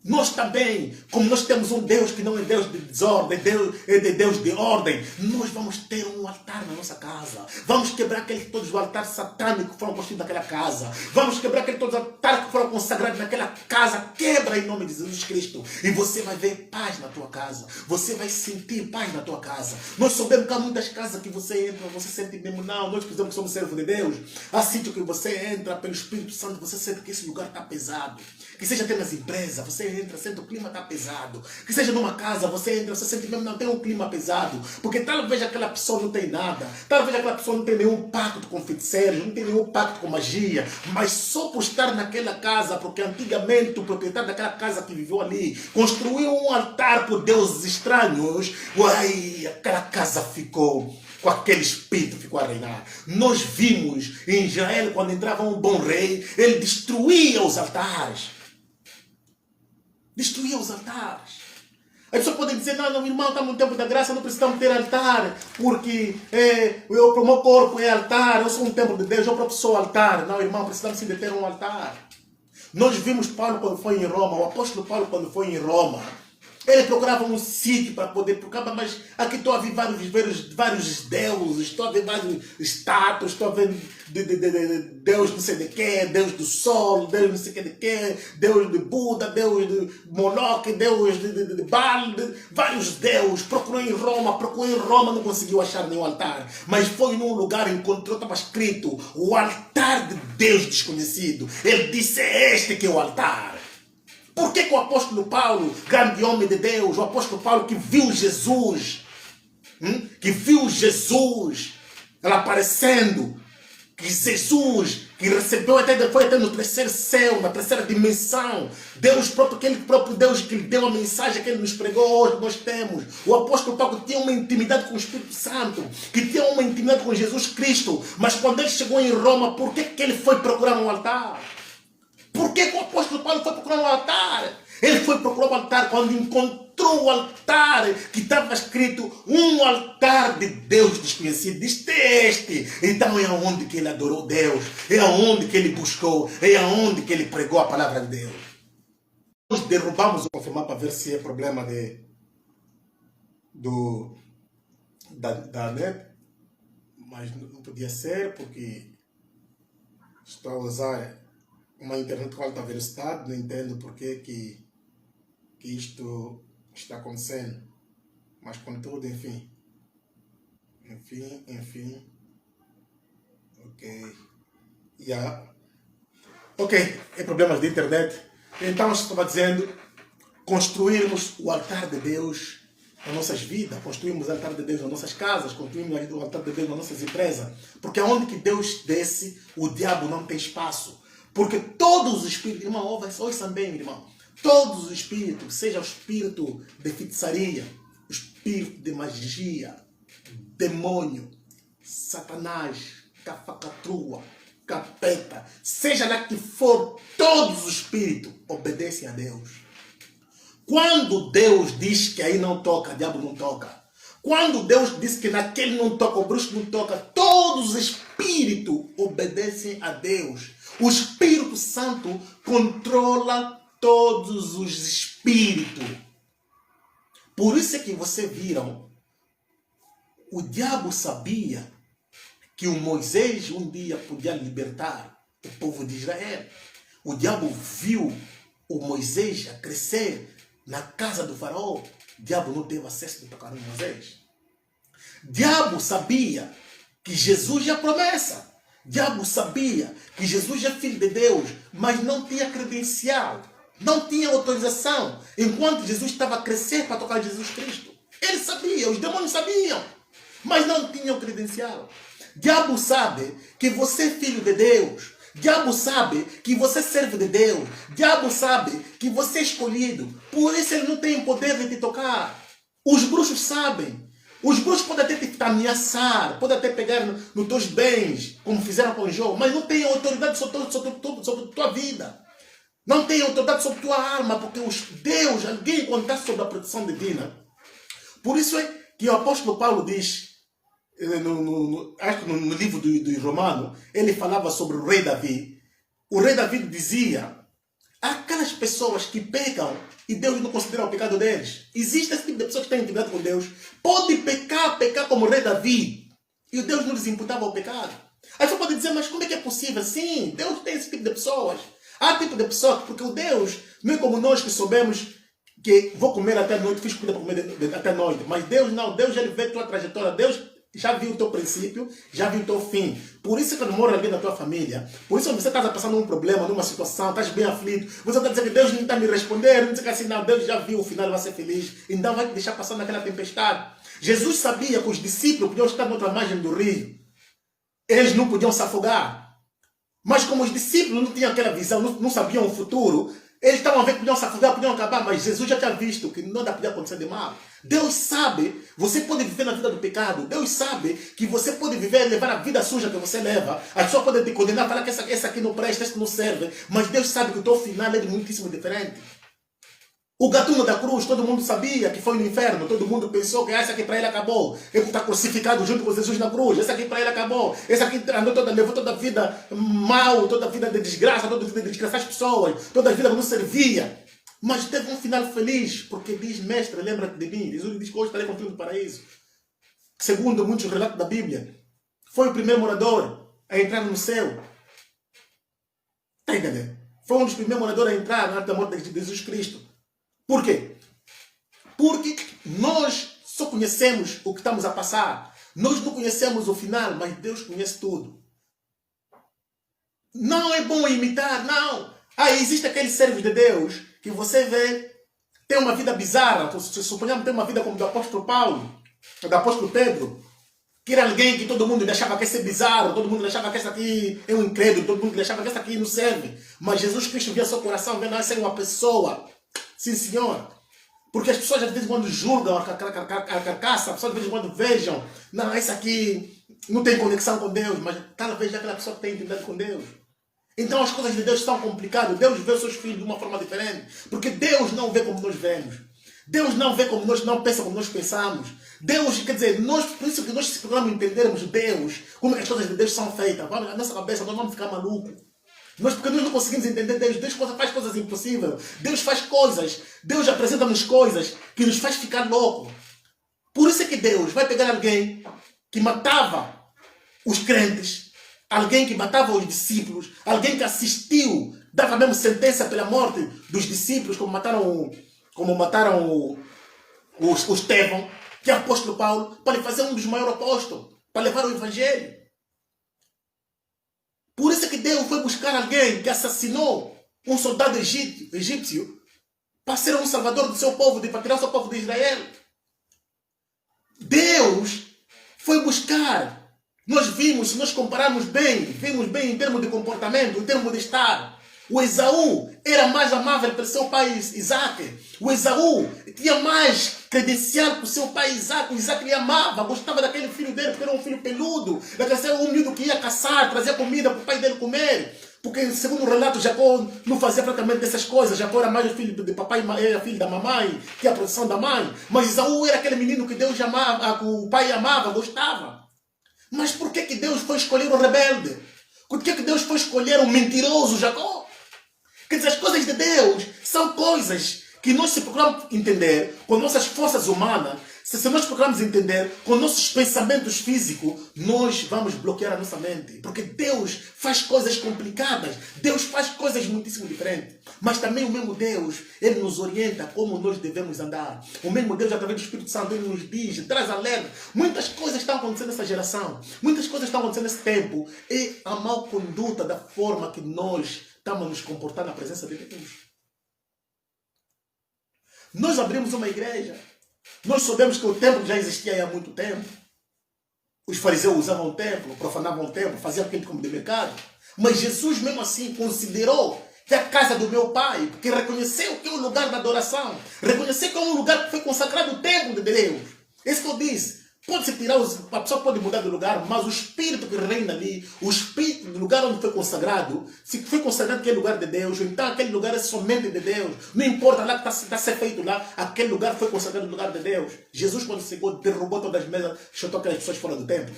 Nós também, como nós temos um Deus que não é Deus de desordem, é Deus de ordem, nós vamos ter um altar na nossa casa. Vamos quebrar todos os altares satânicos que foram construídos naquela casa. Vamos quebrar todos os altares que foram consagrados naquela casa. Quebra em nome de Jesus Cristo. E você vai ver paz na tua casa. Você vai sentir paz na tua casa. Nós sabemos que há muitas casas que você entra, você sente mesmo, não, nós precisamos que somos servos de Deus. Há sítio que você entra pelo Espírito Santo, você sente que esse lugar está pesado. Que seja até nas empresas, você entra, sente o clima está pesado. Que seja numa casa, você entra, você sente mesmo, não tem um clima pesado. Porque talvez aquela pessoa não tem nada. Talvez aquela pessoa não tem nenhum pacto com feiticeiros, não tem nenhum pacto com magia. Mas só por estar naquela casa, porque antigamente o proprietário daquela casa que viveu ali construiu um altar por deuses estranhos, uai, aquela casa ficou com aquele espírito ficou a reinar. Nós vimos em Israel, quando entrava um bom rei, ele destruía os altares. Destruía os altares. As pessoas podem dizer, não, irmão, estamos no tempo da graça, não precisamos ter altar, porque o meu corpo é altar, eu sou um templo de Deus, eu próprio sou altar. Não, irmão, precisamos sim de ter um altar. Nós vimos Paulo quando foi em Roma, o apóstolo Paulo quando foi em Roma, ele procurava um sítio para poder procurar, mas aqui estou a ver vários deuses, estou a ver vários estátuas, estou a ver Deus não sei de quê, Deus do sol, Deus não sei de quê, Deus de Buda, Deus de Moloque, Deus de Baal, vários deuses. Procurou em Roma, não conseguiu achar nenhum altar, mas foi num lugar, encontrou, estava escrito, o altar de Deus desconhecido. Ele disse, é este que é o altar. Por que o apóstolo Paulo, grande homem de Deus, o apóstolo Paulo que viu Jesus, ela aparecendo, que Jesus, que recebeu foi até no terceiro céu, na terceira dimensão, Deus próprio, aquele próprio Deus que lhe deu a mensagem que ele nos pregou hoje, nós temos. O apóstolo Paulo tinha uma intimidade com o Espírito Santo, que tinha uma intimidade com Jesus Cristo, mas quando ele chegou em Roma, por que ele foi procurar um altar? Por que o apóstolo Paulo foi procurar um altar? Ele foi procurar um altar quando encontrou o altar que estava escrito um altar de Deus desconhecido. Disse este. Então é aonde que ele adorou Deus, é aonde que ele buscou, é aonde que ele pregou a palavra de Deus. Nós derrubamos o confirmar para ver se é problema da net, mas não podia ser porque estou a usar uma internet com alta velocidade, não entendo porque que isto está acontecendo. Mas contudo, enfim. Ok. Ok, é problemas de internet. Então, eu estava dizendo, construirmos o altar de Deus nas nossas vidas, construímos o altar de Deus nas nossas casas, construímos o altar de Deus nas nossas empresas. Porque aonde que Deus desce, o diabo não tem espaço. Porque todos os espíritos, irmão, ouçam bem, irmão, todos os espíritos, seja o espírito de feitiçaria, o espírito de magia, demônio, Satanás, cafacatrua, capeta, seja lá que for, todos os espíritos obedecem a Deus. Quando Deus diz que aí não toca, o diabo não toca. Quando Deus diz que naquele não toca, o bruxo não toca, todos os espíritos obedecem a Deus. O Espírito Santo controla todos os espíritos. Por isso é que vocês viram, o diabo sabia que o Moisés um dia podia libertar o povo de Israel. O diabo viu o Moisés a crescer na casa do faraó. O diabo não teve acesso de tocar no Moisés. O diabo sabia que Jesus é a promessa. O diabo sabia que Jesus é filho de Deus, mas não tinha credencial, não tinha autorização, enquanto Jesus estava a crescer para tocar Jesus Cristo. Ele sabia, os demônios sabiam, mas não tinham credencial. O diabo sabe que você é filho de Deus. O diabo sabe que você serve de Deus. O diabo sabe que você é escolhido. Por isso ele não tem poder de te tocar. Os bruxos sabem. Os bruxos podem até te ameaçar, podem até pegar nos teus bens, como fizeram com o Jó, mas não tem autoridade sobre a tua vida. Não tem autoridade sobre a tua alma, porque Deus, alguém quando está sob a proteção divina. Por isso é que o apóstolo Paulo diz, acho que no livro do Romano, ele falava sobre o rei Davi. O rei Davi dizia, aquelas pessoas que pecam e Deus não considera o pecado deles. Existe esse tipo de pessoa que tem intimidade com Deus. Pode pecar como o rei Davi. E Deus não lhes imputava o pecado. Aí você pode dizer, mas como é que é possível? Sim, Deus tem esse tipo de pessoas. Há tipo de pessoas, porque o Deus, não é como nós que soubemos que vou comer até a noite, fiz comida para comer até a noite. Mas Deus não, Deus já vê a tua trajetória. Deus já viu o teu princípio, já viu o teu fim. Por isso que quando morre alguém da tua família, por isso que você está passando um problema, numa situação, estás bem aflito, você está dizendo que Deus não está me respondendo, não diz que assim, não, Deus já viu o final, vai ser feliz, então vai te deixar passar naquela tempestade. Jesus sabia que os discípulos podiam estar na outra margem do rio, eles não podiam se afogar, mas como os discípulos não tinham aquela visão, não sabiam o futuro, Eles estavam a ver que podiam se afogar, podiam acabar, mas Jesus já tinha visto que nada podia acontecer de mal. Deus sabe, você pode viver na vida do pecado. Deus sabe que você pode viver, levar a vida suja que você leva. As pessoas podem te condenar, falar que essa aqui não presta, essa não serve. Mas Deus sabe que o teu final é muitíssimo diferente. O gatuno da cruz, todo mundo sabia que foi no inferno. Todo mundo pensou que essa aqui para ele acabou. Ele está crucificado junto com Jesus na cruz. Essa aqui para ele acabou. Essa aqui levou toda a vida mal, toda a vida de desgraça, toda a vida de desgraçar as pessoas, toda a vida que não servia. Mas teve um final feliz, porque diz, mestre, lembra-te de mim. Jesus diz que hoje estarei contigo no paraíso. Segundo muitos relatos da Bíblia, foi o primeiro morador a entrar no céu. Está entendendo? Foi um dos primeiros moradores a entrar na morte de Jesus Cristo. Por quê? Porque nós só conhecemos o que estamos a passar. Nós não conhecemos o final, mas Deus conhece tudo. Não é bom imitar, não. Existe aqueles servos de Deus que você vê, tem uma vida bizarra. Suponhamos ter uma vida como do apóstolo Paulo, do apóstolo Pedro, que era alguém que todo mundo achava que esse é bizarro, todo mundo achava que esse aqui é um incrédulo, todo mundo achava que esse aqui não serve. Mas Jesus Cristo via seu coração, vendo essa é uma pessoa. Sim, senhor. Porque as pessoas às vezes quando julgam a carcaça, as pessoas às vezes quando vejam, não, esse aqui não tem conexão com Deus, mas talvez aquela pessoa que tem intimidade com Deus. Então as coisas de Deus são complicadas. Deus vê os seus filhos de uma forma diferente. Porque Deus não vê como nós vemos. Deus não vê como nós, não pensa como nós pensamos. Deus, quer dizer, por isso que nós se procuramos entendermos Deus, como as coisas de Deus são feitas. Na nossa cabeça nós vamos ficar malucos. Porque nós não conseguimos entender Deus. Deus faz coisas impossíveis. Deus faz coisas. Deus apresenta-nos coisas que nos faz ficar louco. Por isso é que Deus vai pegar alguém que matava os crentes, alguém que matava os discípulos, alguém que assistiu, dava mesmo sentença pela morte dos discípulos, como mataram o Estevão, que é o apóstolo Paulo, para lhe fazer um dos maiores apóstolos, para levar o evangelho. Por isso é que Deus foi buscar alguém que assassinou um soldado egípcio para ser um salvador do seu povo, para tirar o seu povo de Israel. Deus foi buscar. Nós vimos, se nós compararmos bem, vimos bem em termos de comportamento, em termos de estar. O Esaú era mais amável pelo seu pai Isaac. O Esaú tinha mais credencial para o seu pai Isaac. O Isaac lhe amava, gostava daquele filho dele, porque era um filho peludo. Daquele humilde que ia caçar, trazia comida para o pai dele comer. Porque, segundo o relato, Jacó não fazia praticamente dessas coisas. Jacó era mais o filho de papai, era filho da mamãe, que é a produção da mãe. Mas Esaú era aquele menino que Deus amava, que o pai amava, gostava. Mas por que Deus foi escolher o rebelde? Por que Deus foi escolher o mentiroso Jacó? Quer dizer, as coisas de Deus são coisas que nós se procuramos entender com nossas forças humanas. Se nós procuramos entender com nossos pensamentos físicos, nós vamos bloquear a nossa mente. Porque Deus faz coisas complicadas. Deus faz coisas muitíssimo diferentes. Mas também o mesmo Deus, Ele nos orienta como nós devemos andar. O mesmo Deus, através do Espírito Santo, Ele nos diz, traz alerta. Muitas coisas estão acontecendo nessa geração. Muitas coisas estão acontecendo nesse tempo. É a mal conduta da forma que nós estamos a nos comportar na presença de Deus. Nós abrimos uma igreja. Nós sabemos que o templo já existia há muito tempo. Os fariseus usavam o templo, profanavam o templo, faziam aquilo como de mercado. Mas Jesus mesmo assim considerou que é a casa do meu pai, porque reconheceu que é um lugar de adoração. Reconheceu que é um lugar que foi consagrado o templo de Deus. Isso que eu disse. Pode-se tirar, a pessoa pode mudar de lugar, mas o espírito que reina ali, o espírito do lugar onde foi consagrado, se foi consagrado aquele lugar de Deus, então aquele lugar é somente de Deus. Não importa lá que está a ser feito lá, aquele lugar foi consagrado no lugar de Deus. Jesus, quando chegou, derrubou todas as mesas, chutou aquelas pessoas fora do templo.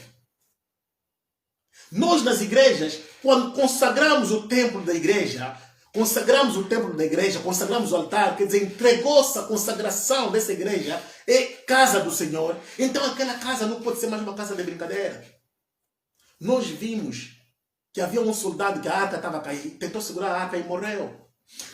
Nós, nas igrejas, quando consagramos o templo da igreja, consagramos o templo da igreja, consagramos o altar, quer dizer, entregou-se a consagração dessa igreja, é casa do Senhor. Então aquela casa não pode ser mais uma casa de brincadeira. Nós vimos que havia um soldado que a arca estava a cair, tentou segurar a arca e morreu.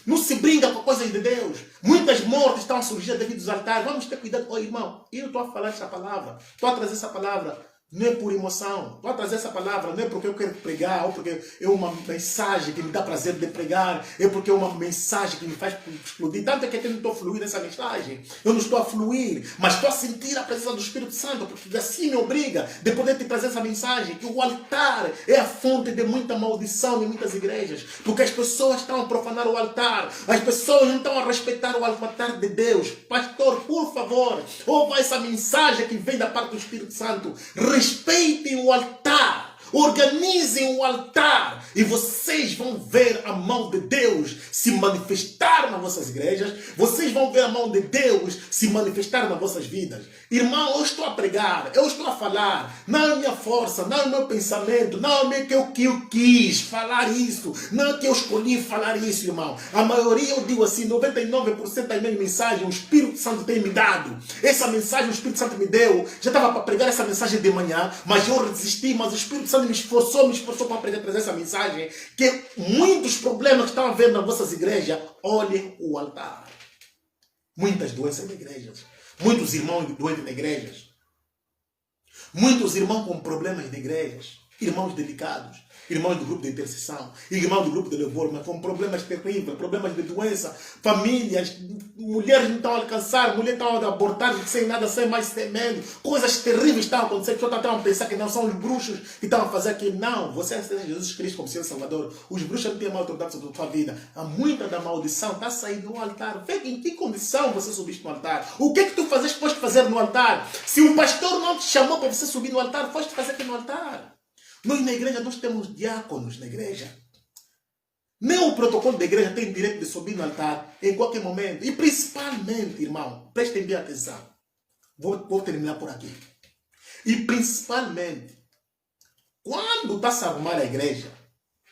Não se brinca com coisas de Deus. Muitas mortes estão a surgir devido aos altares. Vamos ter cuidado. Oh, irmão, eu estou a falar essa palavra, estou a trazer essa palavra Não é por emoção. Estou a trazer essa palavra, não é porque eu quero pregar, ou porque é uma mensagem que me dá prazer de pregar, é porque é uma mensagem que me faz explodir. Tanto é que eu não estou a fluir nessa mensagem. Eu não estou a fluir, mas estou a sentir a presença do Espírito Santo, porque assim me obriga de poder te trazer essa mensagem, que o altar é a fonte de muita maldição em muitas igrejas, porque as pessoas estão a profanar o altar, as pessoas não estão a respeitar o altar de Deus. Pastor, por favor, ouva essa mensagem que vem da parte do Espírito Santo. Respeitem o altar, organizem o altar e vocês vão ver a mão de Deus se manifestar nas vossas igrejas, vocês vão ver a mão de Deus se manifestar nas vossas vidas. Irmão, eu estou a pregar, eu estou a falar, não é minha força, não é meu pensamento, não é que eu quis falar isso, não é que eu escolhi falar isso, irmão. A maioria, eu digo assim, 99% das minhas mensagens o Espírito Santo tem me dado. Essa mensagem o Espírito Santo me deu, já estava para pregar essa mensagem de manhã, mas eu resisti, mas o Espírito Santo me esforçou para pregar, trazer essa mensagem, que muitos problemas que estão a ver nas vossas igrejas, olhem o altar. Muitas doenças na igrejas. Muitos irmãos doentes na igreja. Muitos irmãos com problemas de igrejas. Irmãos delicados. Irmãos do grupo de intercessão. Irmãos do grupo de louvor, mas com problemas terríveis. Problemas de doença. Famílias. Mulheres não estão a alcançar. Mulheres estão a abortar sem nada, sem mais semente. Coisas terríveis estão a acontecer. As pessoas estão a pensar que não são os bruxos que estão a fazer aquilo. Não. Você aceita Jesus Cristo como Senhor e Salvador. Os bruxos não têm mais autoridade sobre a tua vida. Há muita da maldição está saindo no altar. Vê em que condição você subiste no altar. O que é que tu foste fazer no altar? Se o pastor não te chamou para você subir no altar, foste fazer aqui no altar. Nós na igreja, nós temos diáconos na igreja. Nem o protocolo da igreja tem direito de subir no altar em qualquer momento. E principalmente, irmão, prestem bem atenção. Vou terminar por aqui. E principalmente, quando está a se arrumar a igreja,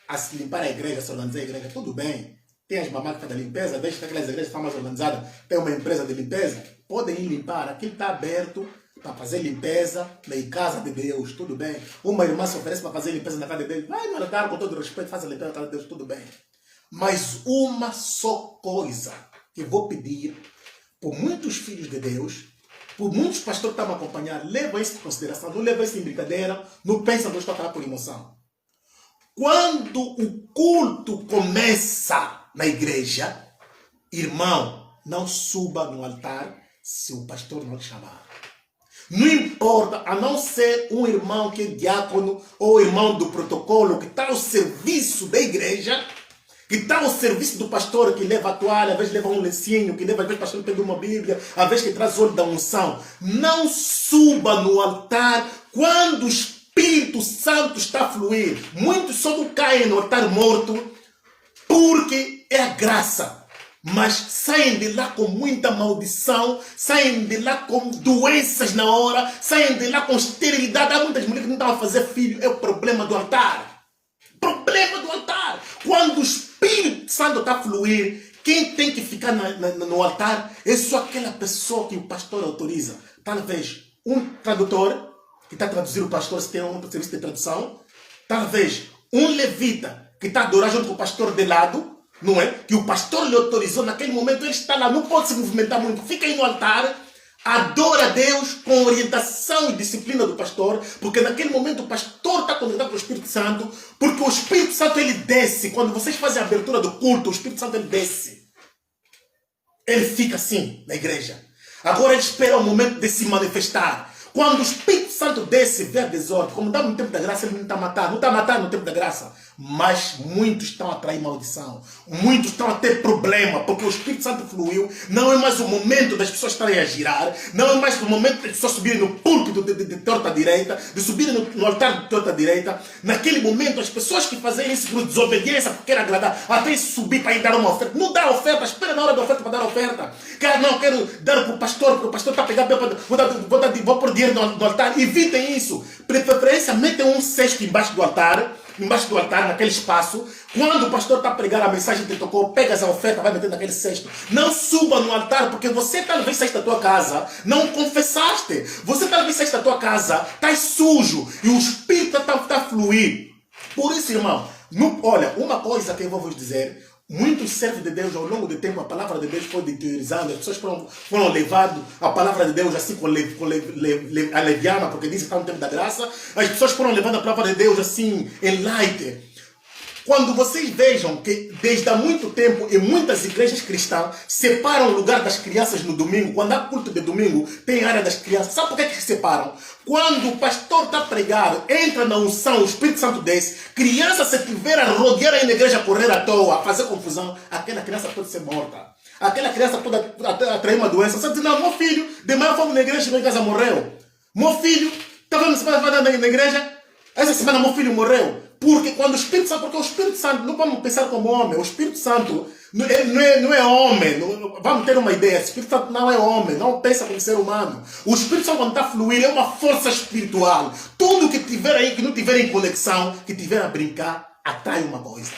a se limpar a igreja, a se organizar a igreja, tudo bem. Tem as mamás que fazem a limpeza, deixa que aquelas igrejas estão mais organizadas, tem uma empresa de limpeza, podem ir limpar. Aquilo está aberto para fazer limpeza na casa de Deus, tudo bem. Uma irmã se oferece para fazer limpeza na casa de Deus, vai no altar com todo respeito, faça limpeza na casa de Deus, tudo bem. Mas uma só coisa que vou pedir por muitos filhos de Deus, por muitos pastores que estão a acompanhar, levam isso em consideração, não levam isso em brincadeira, não pensam que eu estou a falar por emoção. Quando o culto começa na igreja, irmão, não suba no altar se o pastor não te chamar. Não importa, a não ser um irmão que é diácono ou irmão do protocolo que está ao serviço da igreja, que está ao serviço do pastor, que leva a toalha, às vezes leva um lencinho, que leva, às vezes o pastor pega uma Bíblia, às vezes que traz óleo da unção. Não suba no altar quando o Espírito Santo está a fluir. Muitos só não caem no altar morto porque é a graça. Mas saem de lá com muita maldição, saem de lá com doenças na hora, saem de lá com esterilidade. Há muitas mulheres que não estão a fazer filho, é o problema do altar. Problema do altar. Quando o Espírito Santo está a fluir, quem tem que ficar no altar é só aquela pessoa que o pastor autoriza. Talvez um tradutor, que está a traduzir o pastor se tem um serviço de tradução. Talvez um levita, que está a adorar junto com o pastor de lado. Não é? Que o pastor lhe autorizou naquele momento, ele está lá, não pode se movimentar muito, fica aí no altar, adora a Deus com orientação e disciplina do pastor, porque naquele momento o pastor está conectado com o Espírito Santo, porque o Espírito Santo ele desce, quando vocês fazem a abertura do culto, o Espírito Santo ele desce, ele fica assim na igreja. Agora ele espera o momento de se manifestar. Quando o Espírito Santo desce, vê a desordem, como dá no tempo da graça, ele não está a matar, não está a matar no tempo da graça. Mas muitos estão a trair maldição. Muitos estão a ter problema, porque o Espírito Santo fluiu. Não é mais o momento das pessoas estarem a girar. Não é mais o momento das pessoas subirem no púlpito de torta à direita, de subirem no altar de torta à direita. Naquele momento, as pessoas que fazem isso por desobediência, porque querem agradar, até subir para ir dar uma oferta. Não dá oferta, espera na hora da oferta para dar oferta. Não, quero dar para o pastor, porque o pastor está a pegar, vou pôr dinheiro no altar. Evitem isso. Preferência, metem um cesto embaixo do altar, naquele espaço. Quando o pastor está a pregar a mensagem que te tocou, pegas a oferta, vai meter naquele cesto. Não suba no altar, porque você talvez saíste da tua casa, não confessaste. Você talvez saíste da tua casa, está sujo, e o Espírito está a fluir. Por isso, irmão, olha, uma coisa que eu vou vos dizer, Muitos servos de Deus, ao longo do tempo, a palavra de Deus foi deteriorizando, as pessoas foram levando a palavra de Deus assim a leviana, porque diz que está no tempo da graça, as pessoas foram levando a palavra de Deus assim, em light. Quando vocês vejam que desde há muito tempo em muitas igrejas cristãs separam o lugar das crianças no domingo, quando há culto de domingo, tem área das crianças. Sabe por que separam? Quando o pastor está pregado, entra na unção, o Espírito Santo desce, criança se tiver a rodear aí na igreja, correr à toa, a fazer confusão, aquela criança pode ser morta. Aquela criança pode atrair uma doença. Você diz, não, meu filho, de manhã fomos na igreja, chegou em casa, morreu. Meu filho, estava na semana na igreja, essa semana meu filho morreu. Porque quando o Espírito Santo, porque o Espírito Santo, não vamos pensar como homem, o Espírito Santo não é homem, vamos ter uma ideia, o Espírito Santo não é homem, não pensa como ser humano. O Espírito Santo quando está a fluir é uma força espiritual. Tudo que tiver aí, que não tiver em conexão, que tiver a brincar, atrai uma coisa.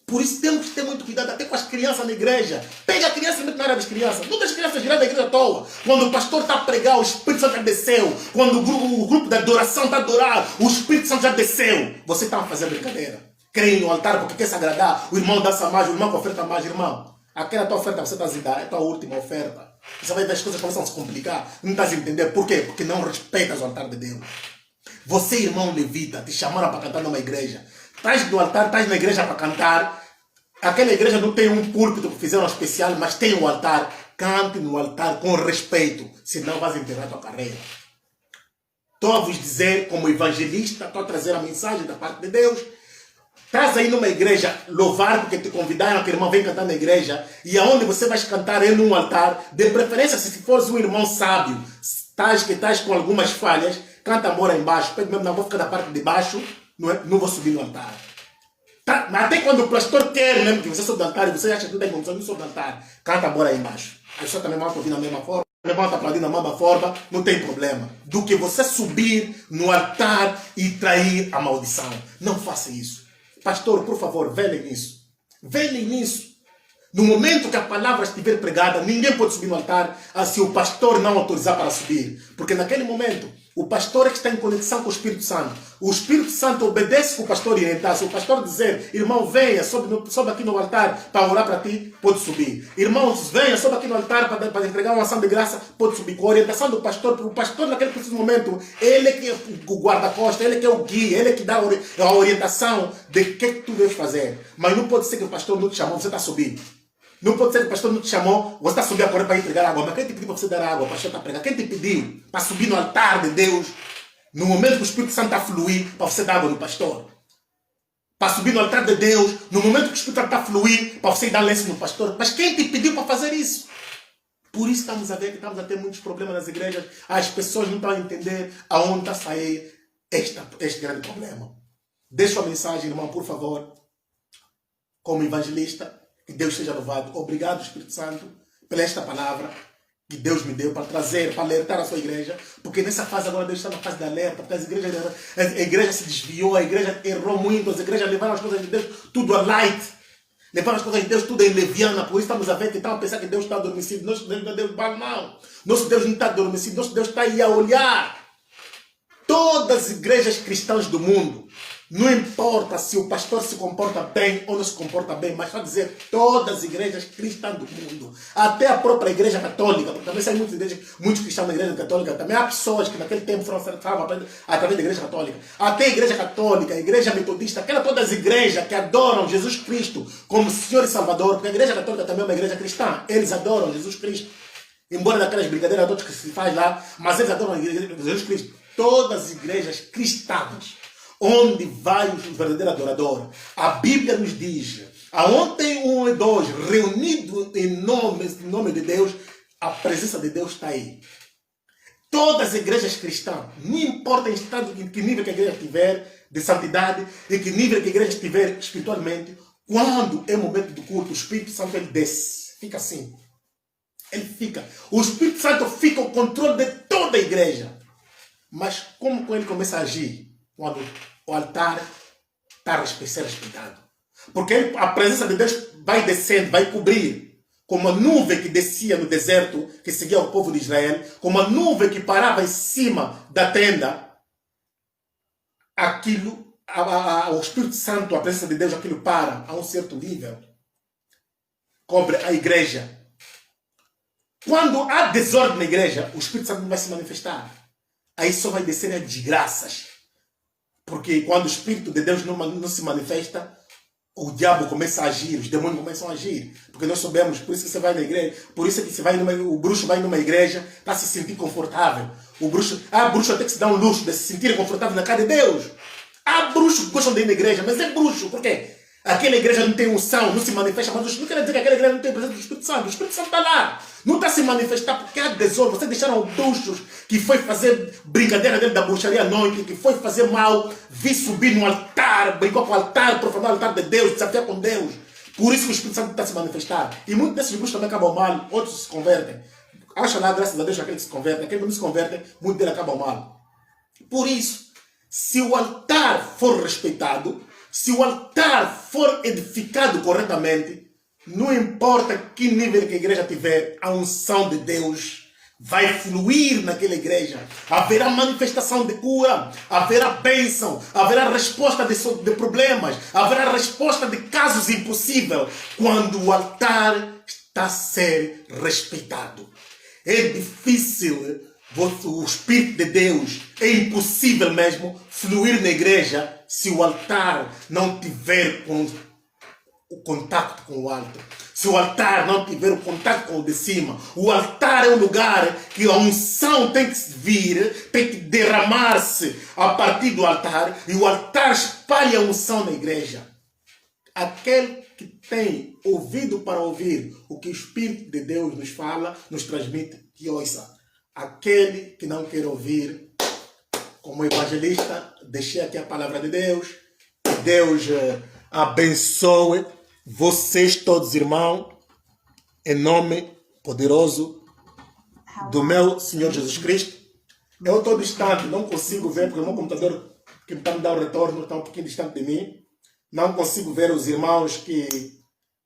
Por isso temos que ter muito cuidado até com as crianças na igreja. Pega a criança e mete na área das crianças. Não deixa as crianças girar da igreja à toa. Quando o pastor está a pregar, o Espírito Santo já desceu. Quando o grupo da adoração está a adorar, o Espírito Santo já desceu. Você está a fazer brincadeira. Querem ir no altar porque quer se agradar. O irmão dança mais, o irmão que oferta mais. Irmão, aquela tua oferta você está a dar, é a tua última oferta. Você vai ver as coisas começam a se complicar. Não estás a entender por quê? Porque não respeitas o altar de Deus. Você, irmão levita, te chamaram para cantar numa igreja. Estás no altar, estás na igreja para cantar. Aquela igreja não tem um púlpito que fizeram especial, mas tem um altar. Cante no altar com respeito, senão vais enterrar a tua carreira. Estou a vos dizer, como evangelista, estou a trazer a mensagem da parte de Deus. Estás aí numa igreja louvar porque te convidaram, que o irmão vem cantar na igreja, e aonde você vai cantar é num altar, de preferência se fores um irmão sábio, estás com algumas falhas, canta mora embaixo, pede mesmo, não vou ficar da parte de baixo, não vou subir no altar. Tá, até quando o pastor quer mesmo que você sobe do altar e você acha que não tem condição de subir do altar, canta bora aí embaixo. A pessoa também vai aplaudir da mesma forma, também vai aplaudir da mesma forma, não tem problema. Do que você subir no altar e trair a maldição. Não faça isso. Pastor, por favor, velem nisso. Velem nisso. No momento que a palavra estiver pregada, ninguém pode subir no altar se o pastor não autorizar para subir. Porque naquele momento, o pastor é que está em conexão com o Espírito Santo. O Espírito Santo obedece o pastor orientar. Se o pastor dizer, irmão, venha, sobe aqui no altar para orar para ti, pode subir. Irmãos, venha, sobe aqui no altar para entregar uma ação de graça, pode subir. Com a orientação do pastor, porque o pastor naquele preciso momento, ele é que é o guarda-costas, ele é que é o guia, ele é que dá a orientação de o que tu deves fazer. Mas não pode ser que o pastor não te chamou, você está subindo. Não pode ser que o pastor não te chamou, você está subindo a correr para entregar água. Mas quem te pediu para você dar água? O pastor está pregando. Quem te pediu para subir no altar de Deus, no momento que o Espírito Santo está a fluir, para você dar água no pastor? Para subir no altar de Deus, no momento que o Espírito Santo está a fluir, para você dar lenço no pastor? Mas quem te pediu para fazer isso? Por isso estamos a ver que estamos a ter muitos problemas nas igrejas. As pessoas não estão a entender aonde está a sair este grande problema. Deixa a mensagem, irmão, por favor, como evangelista. Que Deus seja louvado. Obrigado, Espírito Santo, pela esta palavra que Deus me deu para trazer, para alertar a sua igreja. Porque nessa fase agora Deus está na fase de alerta. Porque a igreja se desviou, a igreja errou muito, as igrejas levaram as coisas de Deus tudo a light. Levaram as coisas de Deus tudo em leviana. Por isso estamos a ver que estamos a pensar que Deus está adormecido. Nosso Deus não é Deus não. Nosso Deus não está adormecido. Nosso Deus está aí a olhar. Todas as igrejas cristãs do mundo, não importa se o pastor se comporta bem ou não se comporta bem, mas só dizer todas as igrejas cristãs do mundo, até a própria igreja católica, porque também saem muitos cristãos na igreja católica, também há pessoas que naquele tempo foram através da igreja católica, até a igreja católica, a igreja metodista, todas as igrejas que adoram Jesus Cristo como Senhor e Salvador, porque a igreja católica também é uma igreja cristã, eles adoram Jesus Cristo, embora daquelas brincadeiras todas que se faz lá, mas eles adoram Jesus Cristo. Todas as igrejas cristãs, onde vai o verdadeiro adorador, a Bíblia nos diz, aonde tem um e dois reunidos em nome de Deus, a presença de Deus está aí. Todas as igrejas cristãs, não importa em que nível que a igreja estiver de santidade, em que nível que a igreja estiver espiritualmente, quando é momento do culto, o Espírito Santo ele desce, fica assim. Ele fica. O Espírito Santo fica o controle de toda a igreja. Mas como ele começa a agir? Quando o altar está a ser respeitado. Porque a presença de Deus vai descendo, vai cobrir. Como a nuvem que descia no deserto, que seguia o povo de Israel. Como a nuvem que parava em cima da tenda. Aquilo, o Espírito Santo, a presença de Deus, aquilo para a um certo nível. cobre a igreja. Quando há desordem na igreja, o Espírito Santo não vai se manifestar. Aí só vai descer as desgraças. Porque quando o Espírito de Deus não se manifesta, o diabo começa a agir, os demônios começam a agir. Porque nós sabemos, por isso que você vai na igreja, por isso que você vai o bruxo vai numa igreja para se sentir confortável. O bruxo até que se dá um luxo de se sentir confortável na casa de Deus. Há bruxos que gostam de ir na igreja, mas é bruxo, por quê? Aquela igreja não tem unção, não se manifesta, mas não quer dizer que aquela igreja não tem presença do Espírito Santo. O Espírito Santo está lá. Não está a se manifestar porque há desordem. Vocês deixaram bruxos que foi fazer brincadeira dentro da bruxaria à noite, que foi fazer mal, vir subir no altar, brincou com o altar, profanar o altar de Deus, desafiar com Deus. Por isso que o Espírito Santo está a se manifestar. E muitos desses bruxos também acabam mal, outros se convertem. Acha lá, graças a Deus, aquele que se converte. Aquele que não se converte, muitos deles acabam mal. Por isso, se o altar for respeitado, se o altar for edificado corretamente, não importa que nível que a igreja tiver, a unção de Deus vai fluir naquela igreja. Haverá manifestação de cura, haverá bênção, haverá resposta de problemas, haverá resposta de casos impossíveis quando o altar está a ser respeitado. É difícil o Espírito de Deus, é impossível mesmo fluir na igreja se o altar não tiver o contato com o alto. Se o altar não tiver o contato com o de cima. O altar é um lugar que a unção tem que vir, tem que derramar-se a partir do altar, e o altar espalha a unção na igreja. Aquele que tem ouvido para ouvir o que o Espírito de Deus nos fala, nos transmite, que ouça. Aquele que não quer ouvir, como evangelista, deixei aqui a palavra de Deus. Que Deus abençoe vocês todos, irmãos, em nome poderoso do meu Senhor Jesus Cristo. Eu estou distante, não consigo ver, porque o meu computador que está me dando o retorno está um pouquinho distante de mim. Não consigo ver os irmãos que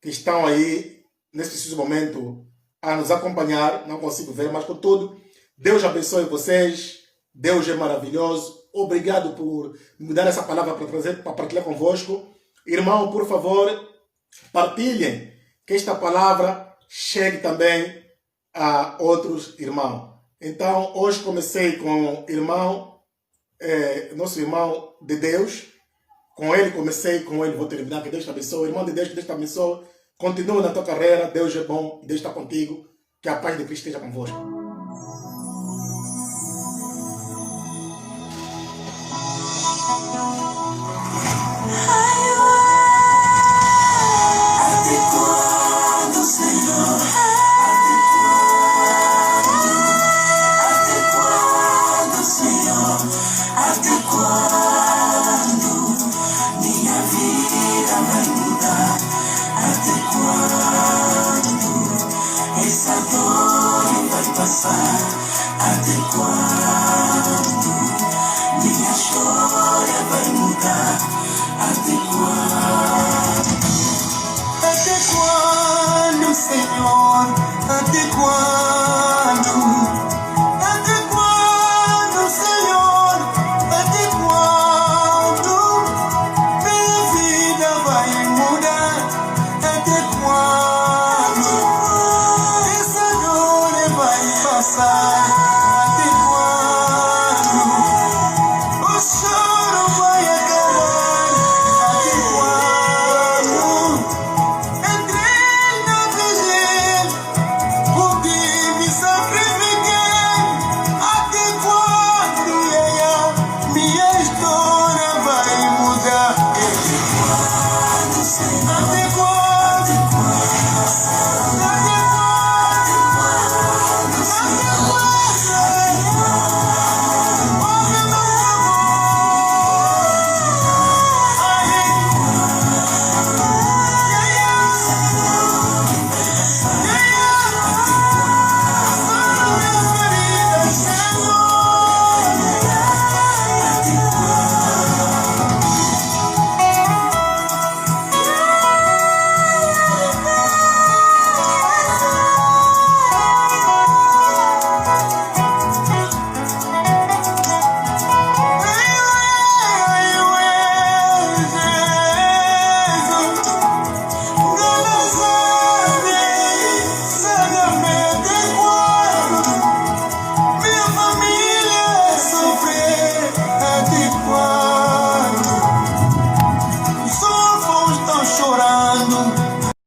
estão aí, nesse preciso momento, a nos acompanhar. Não consigo ver, mas contudo, Deus abençoe vocês. Deus é maravilhoso. Obrigado por me dar essa palavra para partilhar convosco. Irmão, por favor, partilhem, que esta palavra chegue também a outros irmãos. Então, hoje comecei com o irmão, nosso irmão de Deus. Com ele comecei, com ele vou terminar. Que Deus te abençoe. Irmão de Deus, que Deus te abençoe. Continua na tua carreira. Deus é bom. Deus está contigo. Que a paz de Cristo esteja convosco. Até quando minha história vai mudar? Até quando, Senhor? Até quando? Até quando, Senhor? Até quando minha vida vai mudar? Até quando essa dor vai passar?